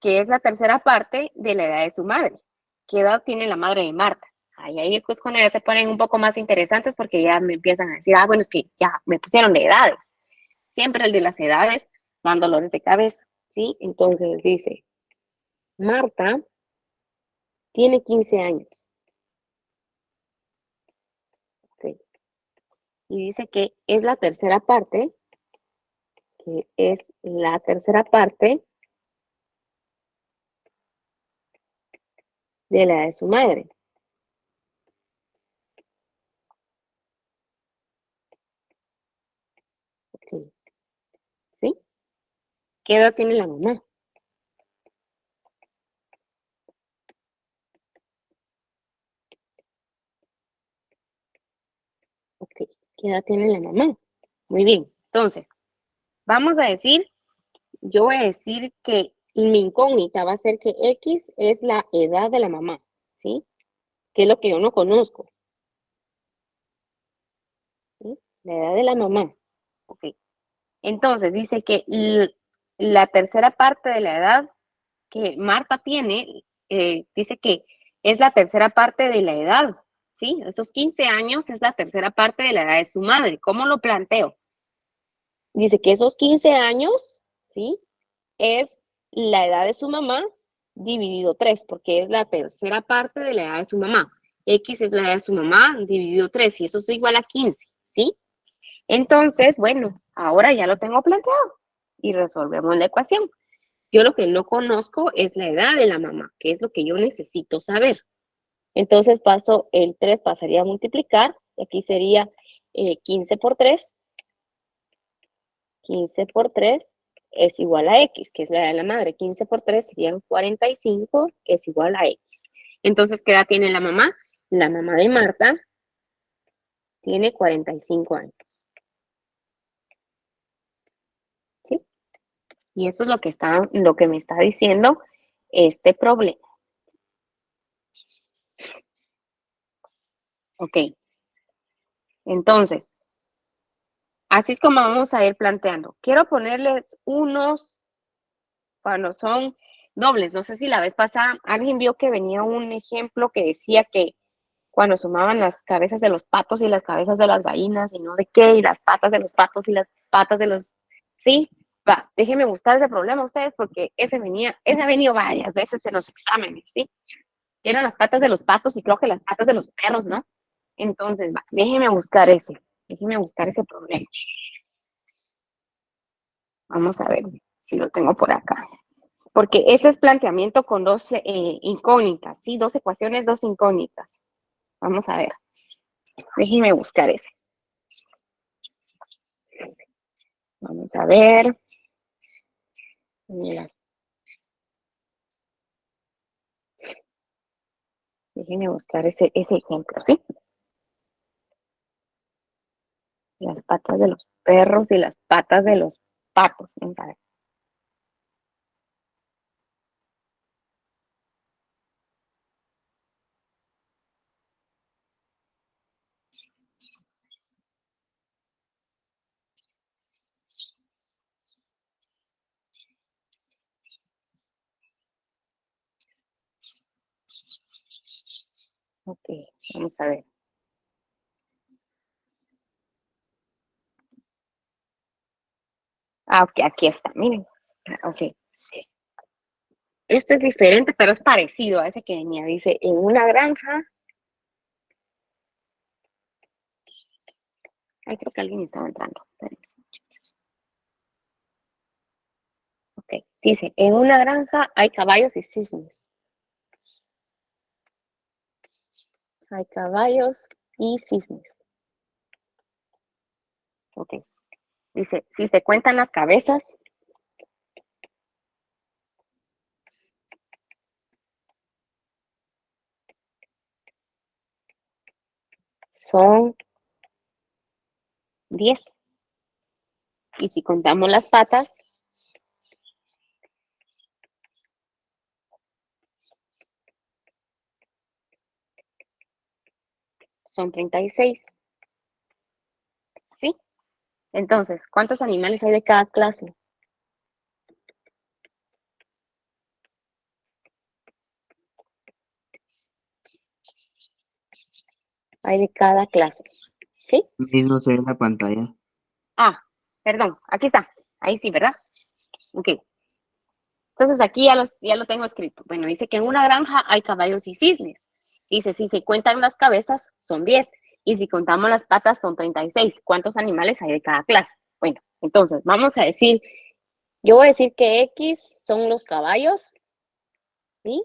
que es la tercera parte de la edad de su madre. ¿Qué edad tiene la madre de Marta? Ahí pues cuando ya se ponen un poco más interesantes porque ya me empiezan a decir, bueno, es que ya me pusieron de edades. Siempre el de las edades dan dolores de cabeza, ¿sí? Entonces dice, Marta tiene 15 años. ¿Okay? Y dice que es la tercera parte, de la de su madre. Okay. ¿Sí? ¿Qué edad tiene la mamá? Ok, ¿qué edad tiene la mamá? Muy bien, entonces, vamos a decir, yo voy a decir que mi incógnita va a ser que X es la edad de la mamá, ¿sí? Que es lo que yo no conozco. ¿Sí? La edad de la mamá. Ok. Entonces, dice que la tercera parte de la edad que Marta tiene, dice que es la tercera parte de la edad, ¿sí? Esos 15 años es la tercera parte de la edad de su madre. ¿Cómo lo planteo? Dice que esos 15 años, ¿sí? Es la edad de su mamá dividido 3, porque es la tercera parte de la edad de su mamá. X es la edad de su mamá dividido 3, y eso es igual a 15, ¿sí? Entonces, bueno, ahora ya lo tengo planteado y resolvemos la ecuación. Yo lo que no conozco es la edad de la mamá, que es lo que yo necesito saber. Entonces paso el 3, pasaría a multiplicar, y aquí sería 15 por 3. 15 por 3 es igual a X, que es la edad de la madre. 15 por 3 serían 45, es igual a X. Entonces, ¿qué edad tiene la mamá? La mamá de Marta tiene 45 años. ¿Sí? Y eso es lo que me está diciendo este problema. Ok. Entonces, así es como vamos a ir planteando. Quiero ponerles unos cuando son dobles. No sé si la vez pasada alguien vio que venía un ejemplo que decía que cuando sumaban las cabezas de los patos y las cabezas de las gallinas y no sé qué, y las patas de los patos y las patas de los... Sí, va, déjenme buscar ese problema a ustedes porque ese ha venido varias veces en los exámenes, ¿sí? Eran las patas de los patos y creo que las patas de los perros, ¿no? Entonces, va, déjenme buscar ese problema. Vamos a ver si lo tengo por acá. Porque ese es planteamiento con dos incógnitas, ¿sí? Dos ecuaciones, dos incógnitas. Vamos a ver. Déjenme buscar ese. Vamos a ver. Déjenme buscar ese ejemplo, ¿sí? Las patas de los perros y las patas de los patos. Vamos a ver. Ok, vamos a ver. Ah, ok, aquí está, miren. Ok. Este es diferente, pero es parecido a ese que venía. Dice, en una granja. Ay, creo que alguien estaba entrando. Ok, dice, en una granja hay caballos y cisnes. Hay caballos y cisnes. Ok. Dice, si se cuentan las cabezas, son 10. Y si contamos las patas, son 36. ¿Sí? Entonces, ¿cuántos animales hay de cada clase? Hay de cada clase. ¿Sí? Mismo se ve en la pantalla. Ah, perdón, aquí está. Ahí sí, ¿verdad? Ok. Entonces aquí ya lo tengo escrito. Bueno, dice que en una granja hay caballos y cisnes. Dice, si se cuentan las cabezas, son 10. Y si contamos las patas, son 36. ¿Cuántos animales hay de cada clase? Bueno, entonces vamos a decir, yo voy a decir que X son los caballos, ¿sí?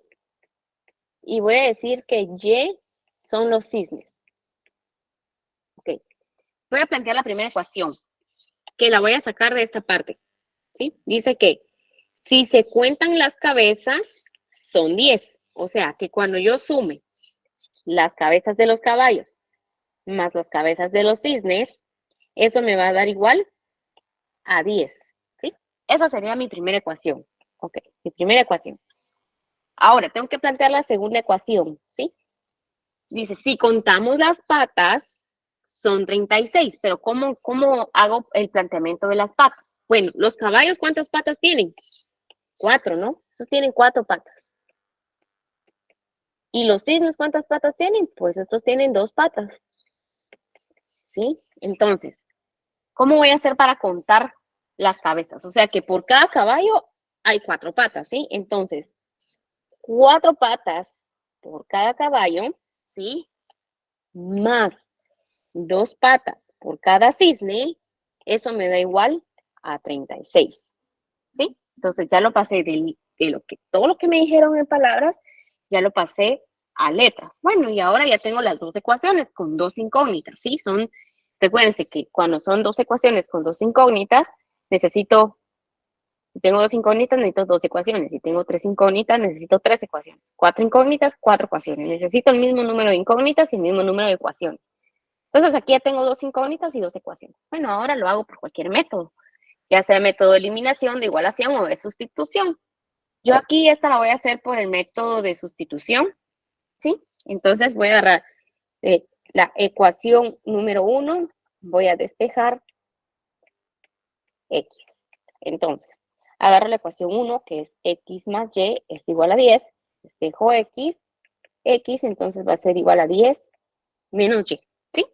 Y voy a decir que Y son los cisnes. Ok. Voy a plantear la primera ecuación, que la voy a sacar de esta parte, ¿sí? Dice que si se cuentan las cabezas, son 10. O sea, que cuando yo sume las cabezas de los caballos más las cabezas de los cisnes, eso me va a dar igual a 10, ¿sí? Esa sería mi primera ecuación. Ok, mi primera ecuación. Ahora, tengo que plantear la segunda ecuación, ¿sí? Dice, si contamos las patas, son 36, pero ¿cómo hago el planteamiento de las patas? Bueno, los caballos, ¿cuántas patas tienen? 4, ¿no? Estos tienen 4 patas. ¿Y los cisnes cuántas patas tienen? Pues estos tienen 2 patas. ¿Sí? Entonces, ¿cómo voy a hacer para contar las cabezas? O sea que por cada caballo hay 4 patas, ¿sí? Entonces, 4 patas por cada caballo, ¿sí? Más 2 patas por cada cisne, eso me da igual a 36, ¿sí? Entonces ya lo pasé todo lo que me dijeron en palabras, ya lo pasé a letras. Bueno, y ahora ya tengo las 2 ecuaciones con 2 incógnitas, ¿sí? Recuérdense que cuando son 2 ecuaciones con 2 incógnitas, si tengo 2 incógnitas, necesito 2 ecuaciones. Si tengo 3 incógnitas, necesito 3 ecuaciones. 4 incógnitas, 4 ecuaciones. Necesito el mismo número de incógnitas y el mismo número de ecuaciones. Entonces aquí ya tengo 2 incógnitas y 2 ecuaciones. Bueno, ahora lo hago por cualquier método, ya sea método de eliminación, de igualación o de sustitución. Yo aquí esta la voy a hacer por el método de sustitución, ¿sí? Entonces voy a agarrar la ecuación número 1, voy a despejar x. Entonces, agarro la ecuación 1, que es x más y es igual a 10, despejo x, entonces va a ser igual a 10 menos y, ¿sí?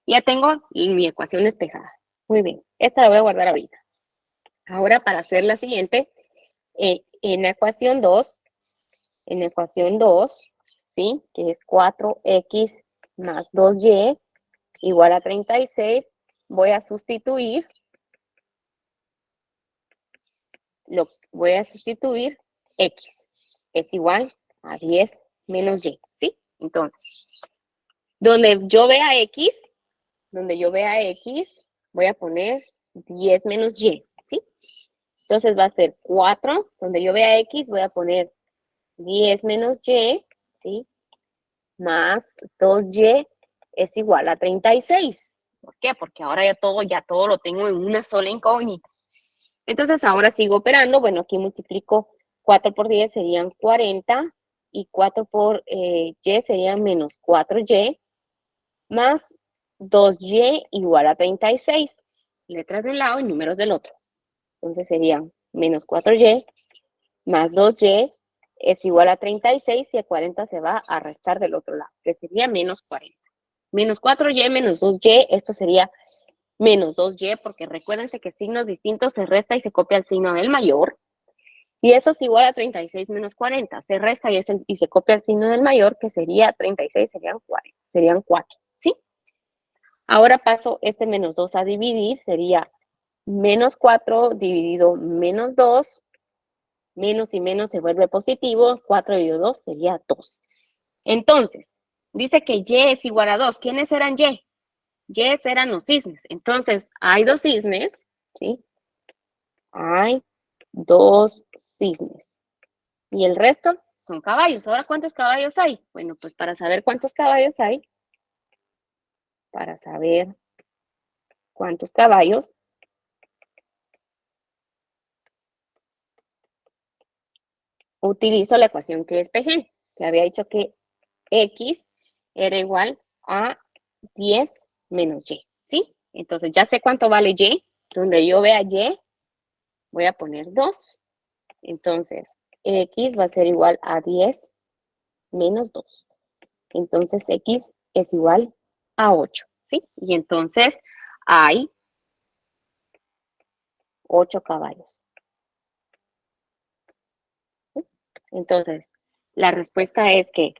Ya tengo mi ecuación despejada. Muy bien, esta la voy a guardar ahorita. Ahora para hacer la siguiente, en la ecuación 2, ¿sí? Que es 4x más 2y igual a 36, voy a sustituir x. Es igual a 10 menos y, ¿sí? Entonces, donde yo vea x, voy a poner 10 menos y, ¿sí? Entonces va a ser 4, donde yo vea x, voy a poner 10 menos y, ¿sí? Más 2y es igual a 36. ¿Por qué? Porque ahora ya todo lo tengo en una sola incógnita. Entonces ahora sigo operando. Bueno, aquí multiplico 4 por 10 serían 40 y 4 por y serían menos 4y más 2y igual a 36. Letras de un lado y números del otro. Entonces serían menos 4y más 2y es igual a 36 y a 40 se va a restar del otro lado, que sería menos 40. Menos 4y menos 2y, esto sería menos 2y, porque recuérdense que signos distintos se resta y se copia el signo del mayor. Y eso es igual a 36 menos 40. Se resta y se copia el signo del mayor, que sería 36, serían 4, ¿sí? Ahora paso este menos 2 a dividir, sería menos 4 dividido menos 2, menos y menos se vuelve positivo, 4 dividido 2 sería 2. Entonces, dice que y es igual a 2. ¿Quiénes eran y? Y eran los cisnes. Entonces, hay 2 cisnes, ¿sí? Hay 2 cisnes. Y el resto son caballos. Ahora, ¿cuántos caballos hay? Bueno, pues para saber cuántos caballos hay, utilizo la ecuación que despejé, que había dicho que x era igual a 10 menos y, ¿sí? Entonces ya sé cuánto vale y. Donde yo vea y, voy a poner 2. Entonces, x va a ser igual a 10 menos 2. Entonces, x es igual a 8, ¿sí? Y entonces hay 8 caballos. ¿Sí? Entonces, la respuesta es que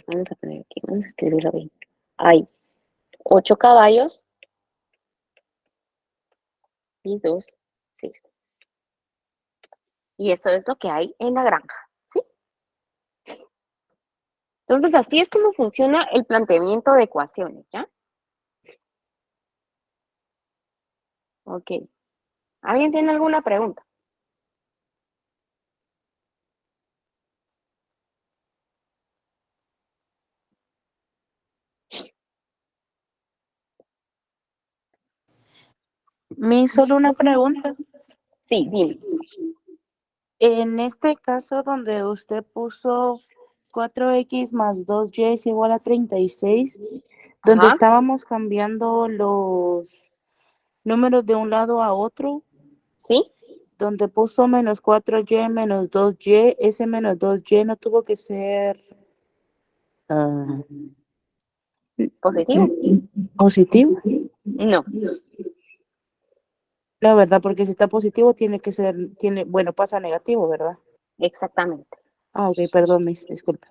vamos a poner aquí, vamos a escribirlo bien. Hay 8 caballos y 2 cisnes. Y eso es lo que hay en la granja, ¿sí? Entonces, así es como funciona el planteamiento de ecuaciones, ¿ya? Ok. ¿Alguien tiene alguna pregunta? Solo una pregunta. Sí, dime. En este caso donde usted puso 4x más 2y es igual a 36, donde Ajá. estábamos cambiando los números de un lado a otro, ¿sí? donde puso menos 4y menos 2y, ese menos 2y no tuvo que ser ah, ¿Positivo? positivo. No, La verdad, porque si está positivo tiene que ser, bueno, pasa negativo, ¿verdad? exactamente. Ah, ok, perdón, Miss, disculpa.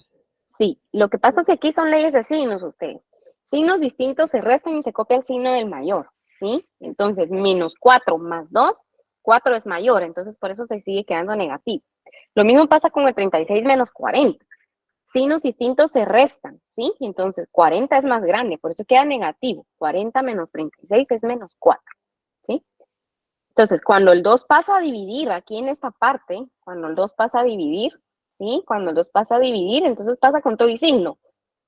Sí, lo que pasa es que aquí son leyes de signos ustedes. Signos distintos se restan y se copia el signo del mayor, ¿sí? Entonces, menos 4 más 2, 4 es mayor, entonces por eso se sigue quedando negativo. Lo mismo pasa con el 36 menos 40. Signos distintos se restan, ¿sí? Entonces, 40 es más grande, por eso queda negativo. 40 menos 36 es menos 4, ¿sí? Entonces, cuando el 2 pasa a dividir, aquí en esta parte, cuando el 2 pasa a dividir, ¿sí? Cuando el 2 pasa a dividir, entonces pasa con todo y signo.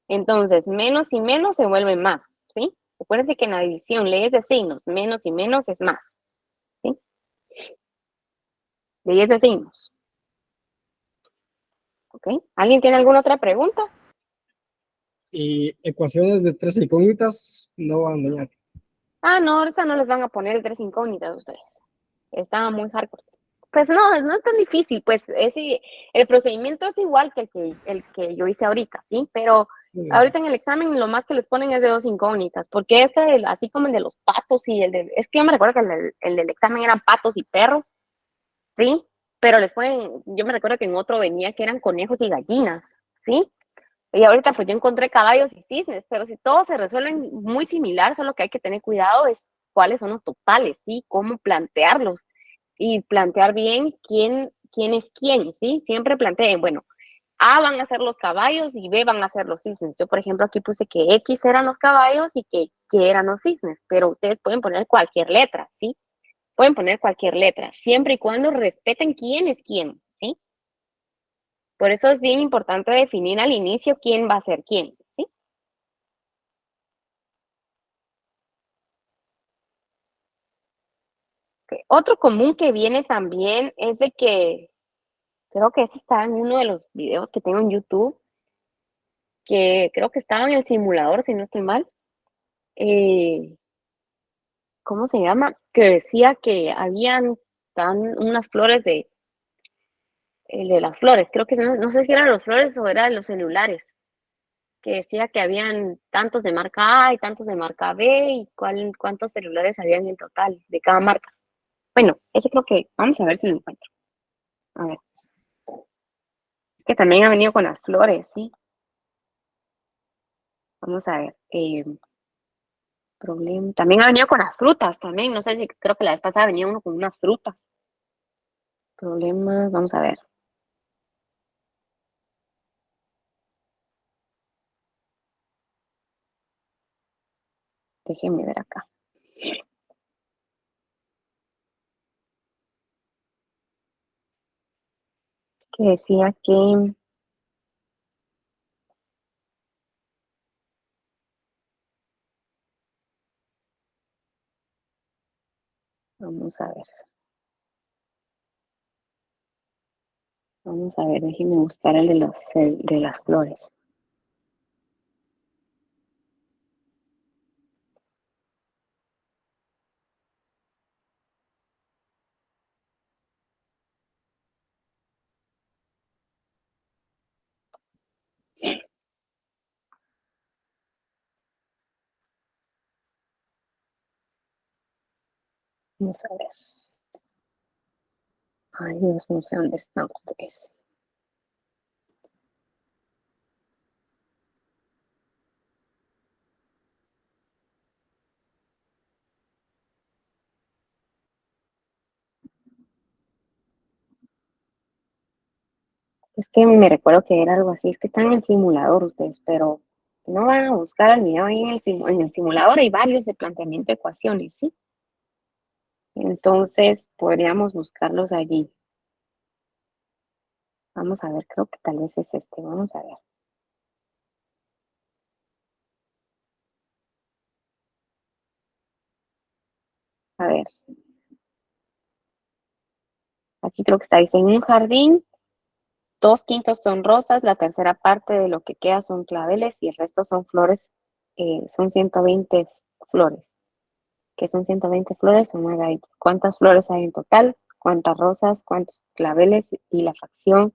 Entonces, menos y menos se vuelve más, ¿sí? Acuérdense que en la división, leyes de signos, menos y menos es más, ¿sí? Leyes de signos, ¿ok? ¿Alguien tiene alguna otra pregunta? Y ecuaciones de tres incógnitas no van a dañar. Ah, no, ahorita no les van a poner 3 incógnitas a ustedes. Estaba muy hardcore. Pues no, no es tan difícil, pues el procedimiento es igual que el que yo hice ahorita, ¿sí? Pero ahorita en el examen lo más que les ponen es de 2 incógnitas, porque así como el de los patos y es que yo me recuerdo que el del examen eran patos y perros, ¿sí? Pero les ponen, yo me recuerdo que en otro venía que eran conejos y gallinas, ¿sí? Y ahorita pues yo encontré caballos y cisnes, pero si todos se resuelven muy similar, solo que hay que tener cuidado es cuáles son los totales, ¿sí? Cómo plantearlos y plantear bien quién es quién, ¿sí? Siempre planteen, bueno, A van a ser los caballos y B van a ser los cisnes. Yo, por ejemplo, aquí puse que X eran los caballos y que Y eran los cisnes, pero ustedes pueden poner cualquier letra, ¿sí? Pueden poner cualquier letra, siempre y cuando respeten quién es quién, ¿sí? Por eso es bien importante definir al inicio quién va a ser quién, ¿sí? Okay. Otro común que viene también es de que, creo que ese está en uno de los videos que tengo en YouTube, que creo que estaba en el simulador, si no estoy mal. ¿Cómo se llama? Que decía que habían unas flores de las flores, creo que no sé si eran los flores o eran los celulares, que decía que habían tantos de marca A y tantos de marca B y cuántos celulares habían en total de cada marca. Bueno, ese creo que, vamos a ver si lo encuentro. A ver, que también ha venido con las flores, ¿sí? Vamos a ver. Problema. También ha venido con las frutas, también. No sé si creo que la vez pasada venía uno con unas frutas. Problemas, vamos a ver. Déjenme ver acá. Que decía que. Vamos a ver. Vamos a ver, déjenme buscar el de las flores. Vamos a ver. Ay, Dios, no sé dónde están ustedes. Es que me recuerdo que era algo así. Es que están en el simulador ustedes, pero no van a buscar el video ahí en el simulador. Hay varios de planteamiento de ecuaciones, ¿sí? Entonces podríamos buscarlos allí. Vamos a ver, creo que tal vez es este. Vamos a ver. A ver. Aquí creo que está. Dice, en un jardín, 2/5 son rosas, la tercera parte de lo que queda son claveles y el resto son flores. Son 120 flores. que son 120 flores, son margaritas. ¿Cuántas flores hay en total? ¿Cuántas rosas? ¿Cuántos claveles? Y la fracción.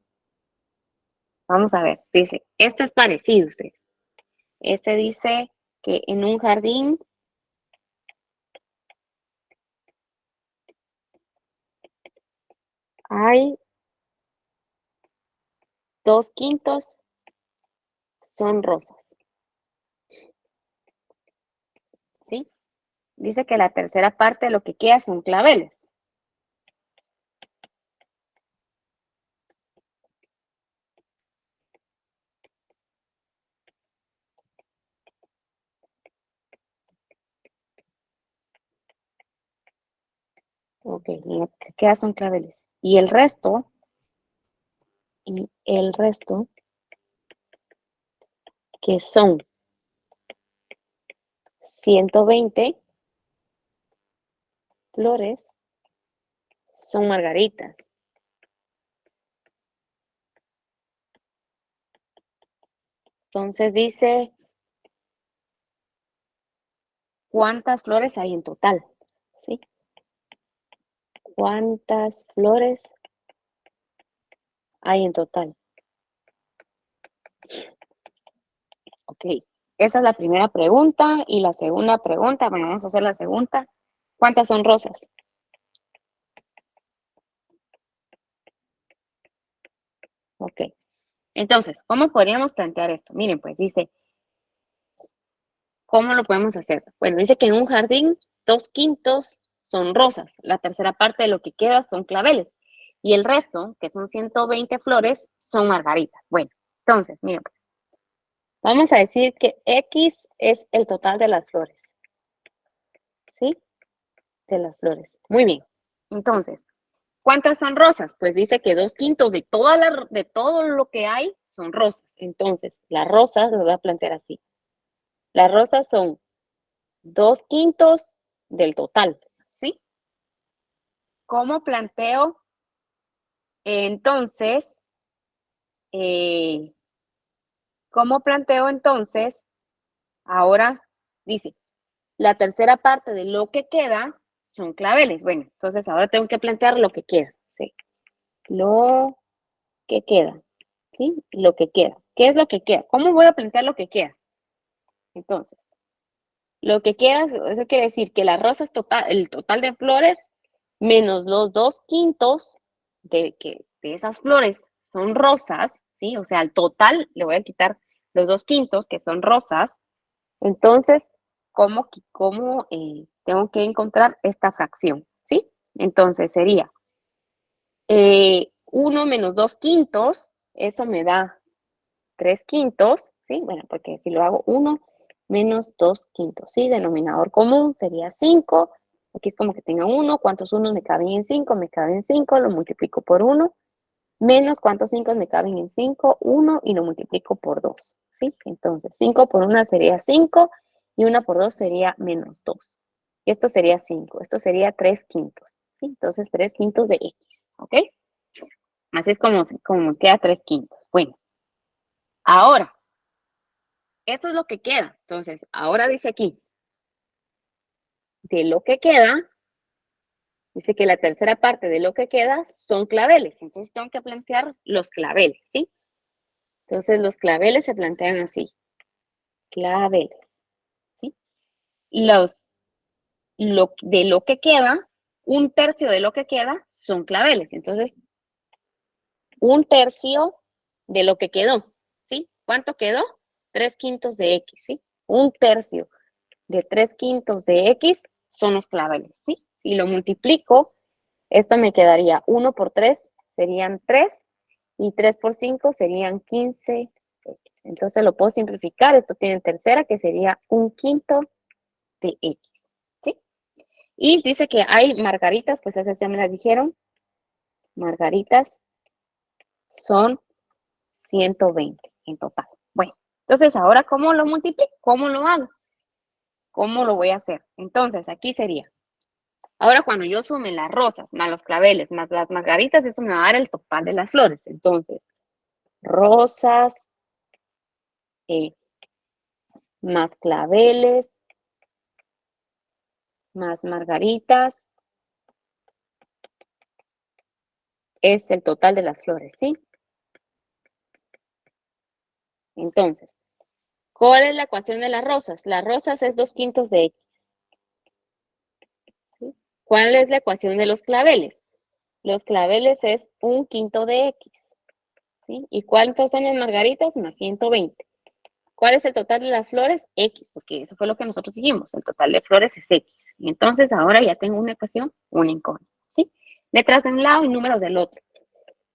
Vamos a ver, dice, este es parecido, ustedes. Este dice que en un jardín hay 2/5 son rosas, ¿sí? Dice que la tercera parte de lo que queda son claveles. Ok, lo que queda son claveles. Y el resto, que son 120 flores, son margaritas. Entonces dice, ¿cuántas flores hay en total? ¿Sí? ¿Cuántas flores hay en total? Ok, esa es la primera pregunta. Y la segunda pregunta, bueno, vamos a hacer la segunda. ¿Cuántas son rosas? Ok, entonces, ¿cómo podríamos plantear esto? Miren, pues dice, ¿cómo lo podemos hacer? Bueno, dice que en un jardín 2/5 son rosas, la tercera parte de lo que queda son claveles y el resto, que son 120 flores, son margaritas. Bueno, entonces, miren, pues, vamos a decir que X es el total de las flores, ¿sí? De las flores. Muy bien. Entonces, ¿cuántas son rosas? Pues dice que 2/5 de todo lo que hay son rosas. Entonces, las rosas, lo voy a plantear así. Las rosas son 2/5 del total, ¿sí? ¿Cómo planteo entonces? ¿Cómo planteo entonces? Ahora dice, la tercera parte de lo que queda son claveles. Bueno, entonces ahora tengo que plantear lo que queda, ¿sí? Lo que queda, ¿sí? Lo que queda. ¿Qué es lo que queda? ¿Cómo voy a plantear lo que queda? Entonces, lo que queda, eso quiere decir que la rosa es total, el total de flores menos los 2/5 de esas flores son rosas, ¿sí? O sea, al total le voy a quitar los 2/5 que son rosas. Entonces, ¿cómo tengo que encontrar esta fracción? ¿Sí? Entonces sería 1 menos 2/5, eso me da 3/5, ¿sí? Bueno, porque si lo hago 1 menos 2/5, ¿sí? Denominador común sería 5. Aquí es como que tenga 1. ¿Cuántos unos me caben en 5? Me caben 5, lo multiplico por 1. Menos cuántos 5 me caben en 5, 1 y lo multiplico por 2, ¿sí? Entonces, 5 por 1 sería 5 y 1 por 2 sería menos 2. Esto sería 5, esto sería 3/5, ¿sí? Entonces, 3/5 de X, ¿ok? Así es como queda 3/5. Bueno, ahora, esto es lo que queda. Entonces, ahora dice aquí, de lo que queda, dice que la tercera parte de lo que queda son claveles. Entonces, tengo que plantear los claveles, ¿sí? Entonces, los claveles se plantean así. Claveles, ¿sí? De lo que queda, 1/3 de lo que queda son claveles. Entonces, 1/3 de lo que quedó, ¿sí? ¿Cuánto quedó? 3/5 de X, ¿sí? 1/3 de 3/5 de X son los claveles, ¿sí? Si lo multiplico, esto me quedaría 1 por 3 serían 3 y 3 por 5 serían 15X. Entonces lo puedo simplificar, esto tiene tercera que sería 1/5 de X, ¿sí? Y dice que hay margaritas, pues esas ya me las dijeron. Margaritas son 120 en total. Bueno, entonces ahora, ¿cómo lo multiplico? ¿Cómo lo hago? ¿Cómo lo voy a hacer? Entonces, aquí sería, ahora cuando yo sume las rosas, más los claveles, más las margaritas, eso me va a dar el total de las flores. Entonces, rosas más claveles más margaritas es el total de las flores, ¿sí? Entonces, ¿cuál es la ecuación de las rosas? Las rosas es 2/5 de X. ¿Sí? ¿Cuál es la ecuación de los claveles? Los claveles es 1/5 de X. ¿Sí? ¿Y cuántos son las margaritas? Más 120. ¿Cuál es el total de las flores? X, porque eso fue lo que nosotros dijimos. El total de flores es X. Y entonces ahora ya tengo una ecuación, una incógnita. ¿Sí? Letras de un lado y números del otro.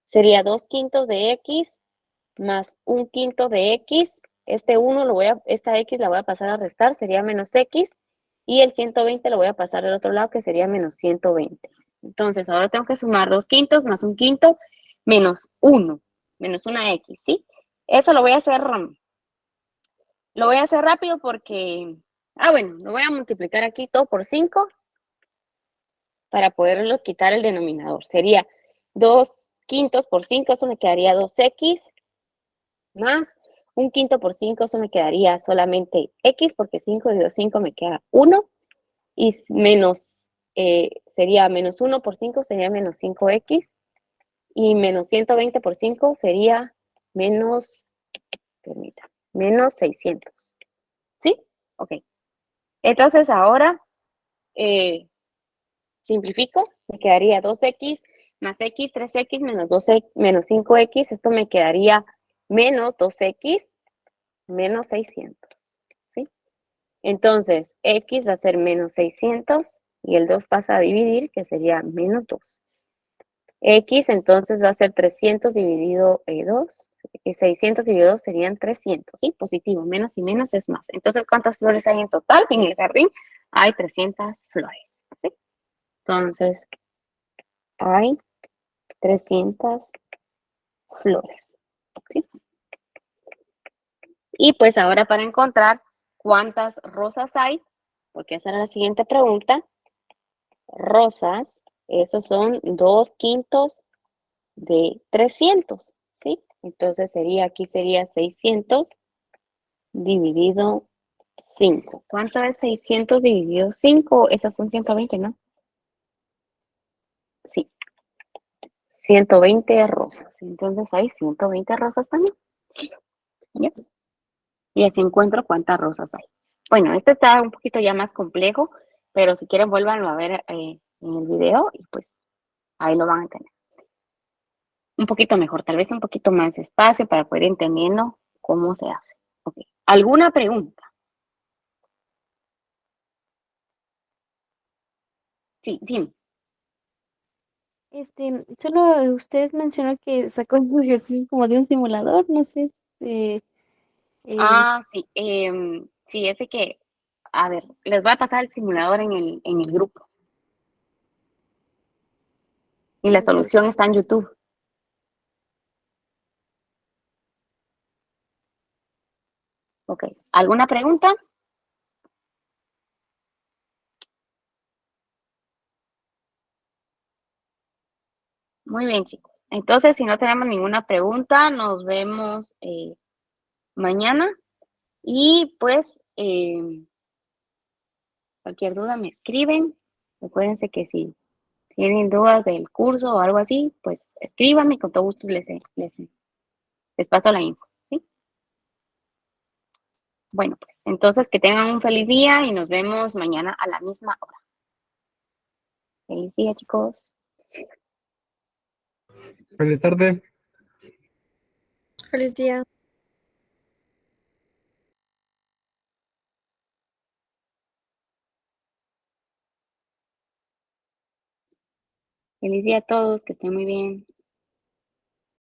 Sería 2/5 de X más 1/5 de X. Esta X la voy a pasar a restar, sería menos X. Y el 120 lo voy a pasar del otro lado, que sería menos 120. Entonces, ahora tengo que sumar 2/5 más 1/5 menos 1, menos una X, ¿sí? Eso lo voy a hacer rápido porque, bueno, lo voy a multiplicar aquí todo por 5 para poderlo quitar el denominador. Sería 2/5 por 5, eso me quedaría 2X, más 1/5 por 5, eso me quedaría solamente X, porque 5 dividido 5 me queda 1, y menos, sería menos 1 por 5, sería menos 5X, y menos 120 por 5 sería menos, menos 600. ¿Sí? Ok. Entonces ahora simplifico, me quedaría 2X más X, 3X menos 12, menos 5X, esto me quedaría menos 2X menos 600, ¿sí? Entonces, X va a ser menos 600 y el 2 pasa a dividir, que sería menos 2. X entonces va a ser 300 dividido 2, y 600 dividido 2 serían 300, ¿sí? Positivo, menos y menos es más. Entonces, ¿cuántas flores hay en total? En el jardín hay 300 flores, ¿sí? Entonces, hay 300 flores, ¿sí? Y pues ahora para encontrar cuántas rosas hay, porque esa era la siguiente pregunta, rosas, esos son 2/5 de 300, ¿sí? Entonces aquí sería 600 dividido 5. ¿Cuánto es 600 dividido 5? Esas son 120, ¿no? Sí, 120 rosas. Entonces hay 120 rosas también. ¿Ya? Y así encuentro cuántas rosas hay. Bueno, este está un poquito ya más complejo, pero si quieren vuélvanlo a ver en el video y pues ahí lo van a tener. Un poquito mejor, tal vez un poquito más despacio para poder ir entendiendo cómo se hace. Ok. ¿Alguna pregunta? Sí, dime. Solo usted mencionó que sacó esos ejercicios como de un simulador, no sé, eh, Sí, sí, ese que, a ver, les voy a pasar el simulador en el grupo y la muchas solución está en YouTube. Ok, ¿alguna pregunta? Muy bien, chicos. Entonces, si no tenemos ninguna pregunta, nos vemos mañana y pues cualquier duda me escriben. Recuérdense que si tienen dudas del curso o algo así, pues escríbanme y con todo gusto les paso la info, ¿sí? Bueno, pues entonces que tengan un feliz día y nos vemos mañana a la misma hora. Feliz día, chicos. Feliz tarde. feliz día. Feliz día a todos, que estén muy bien.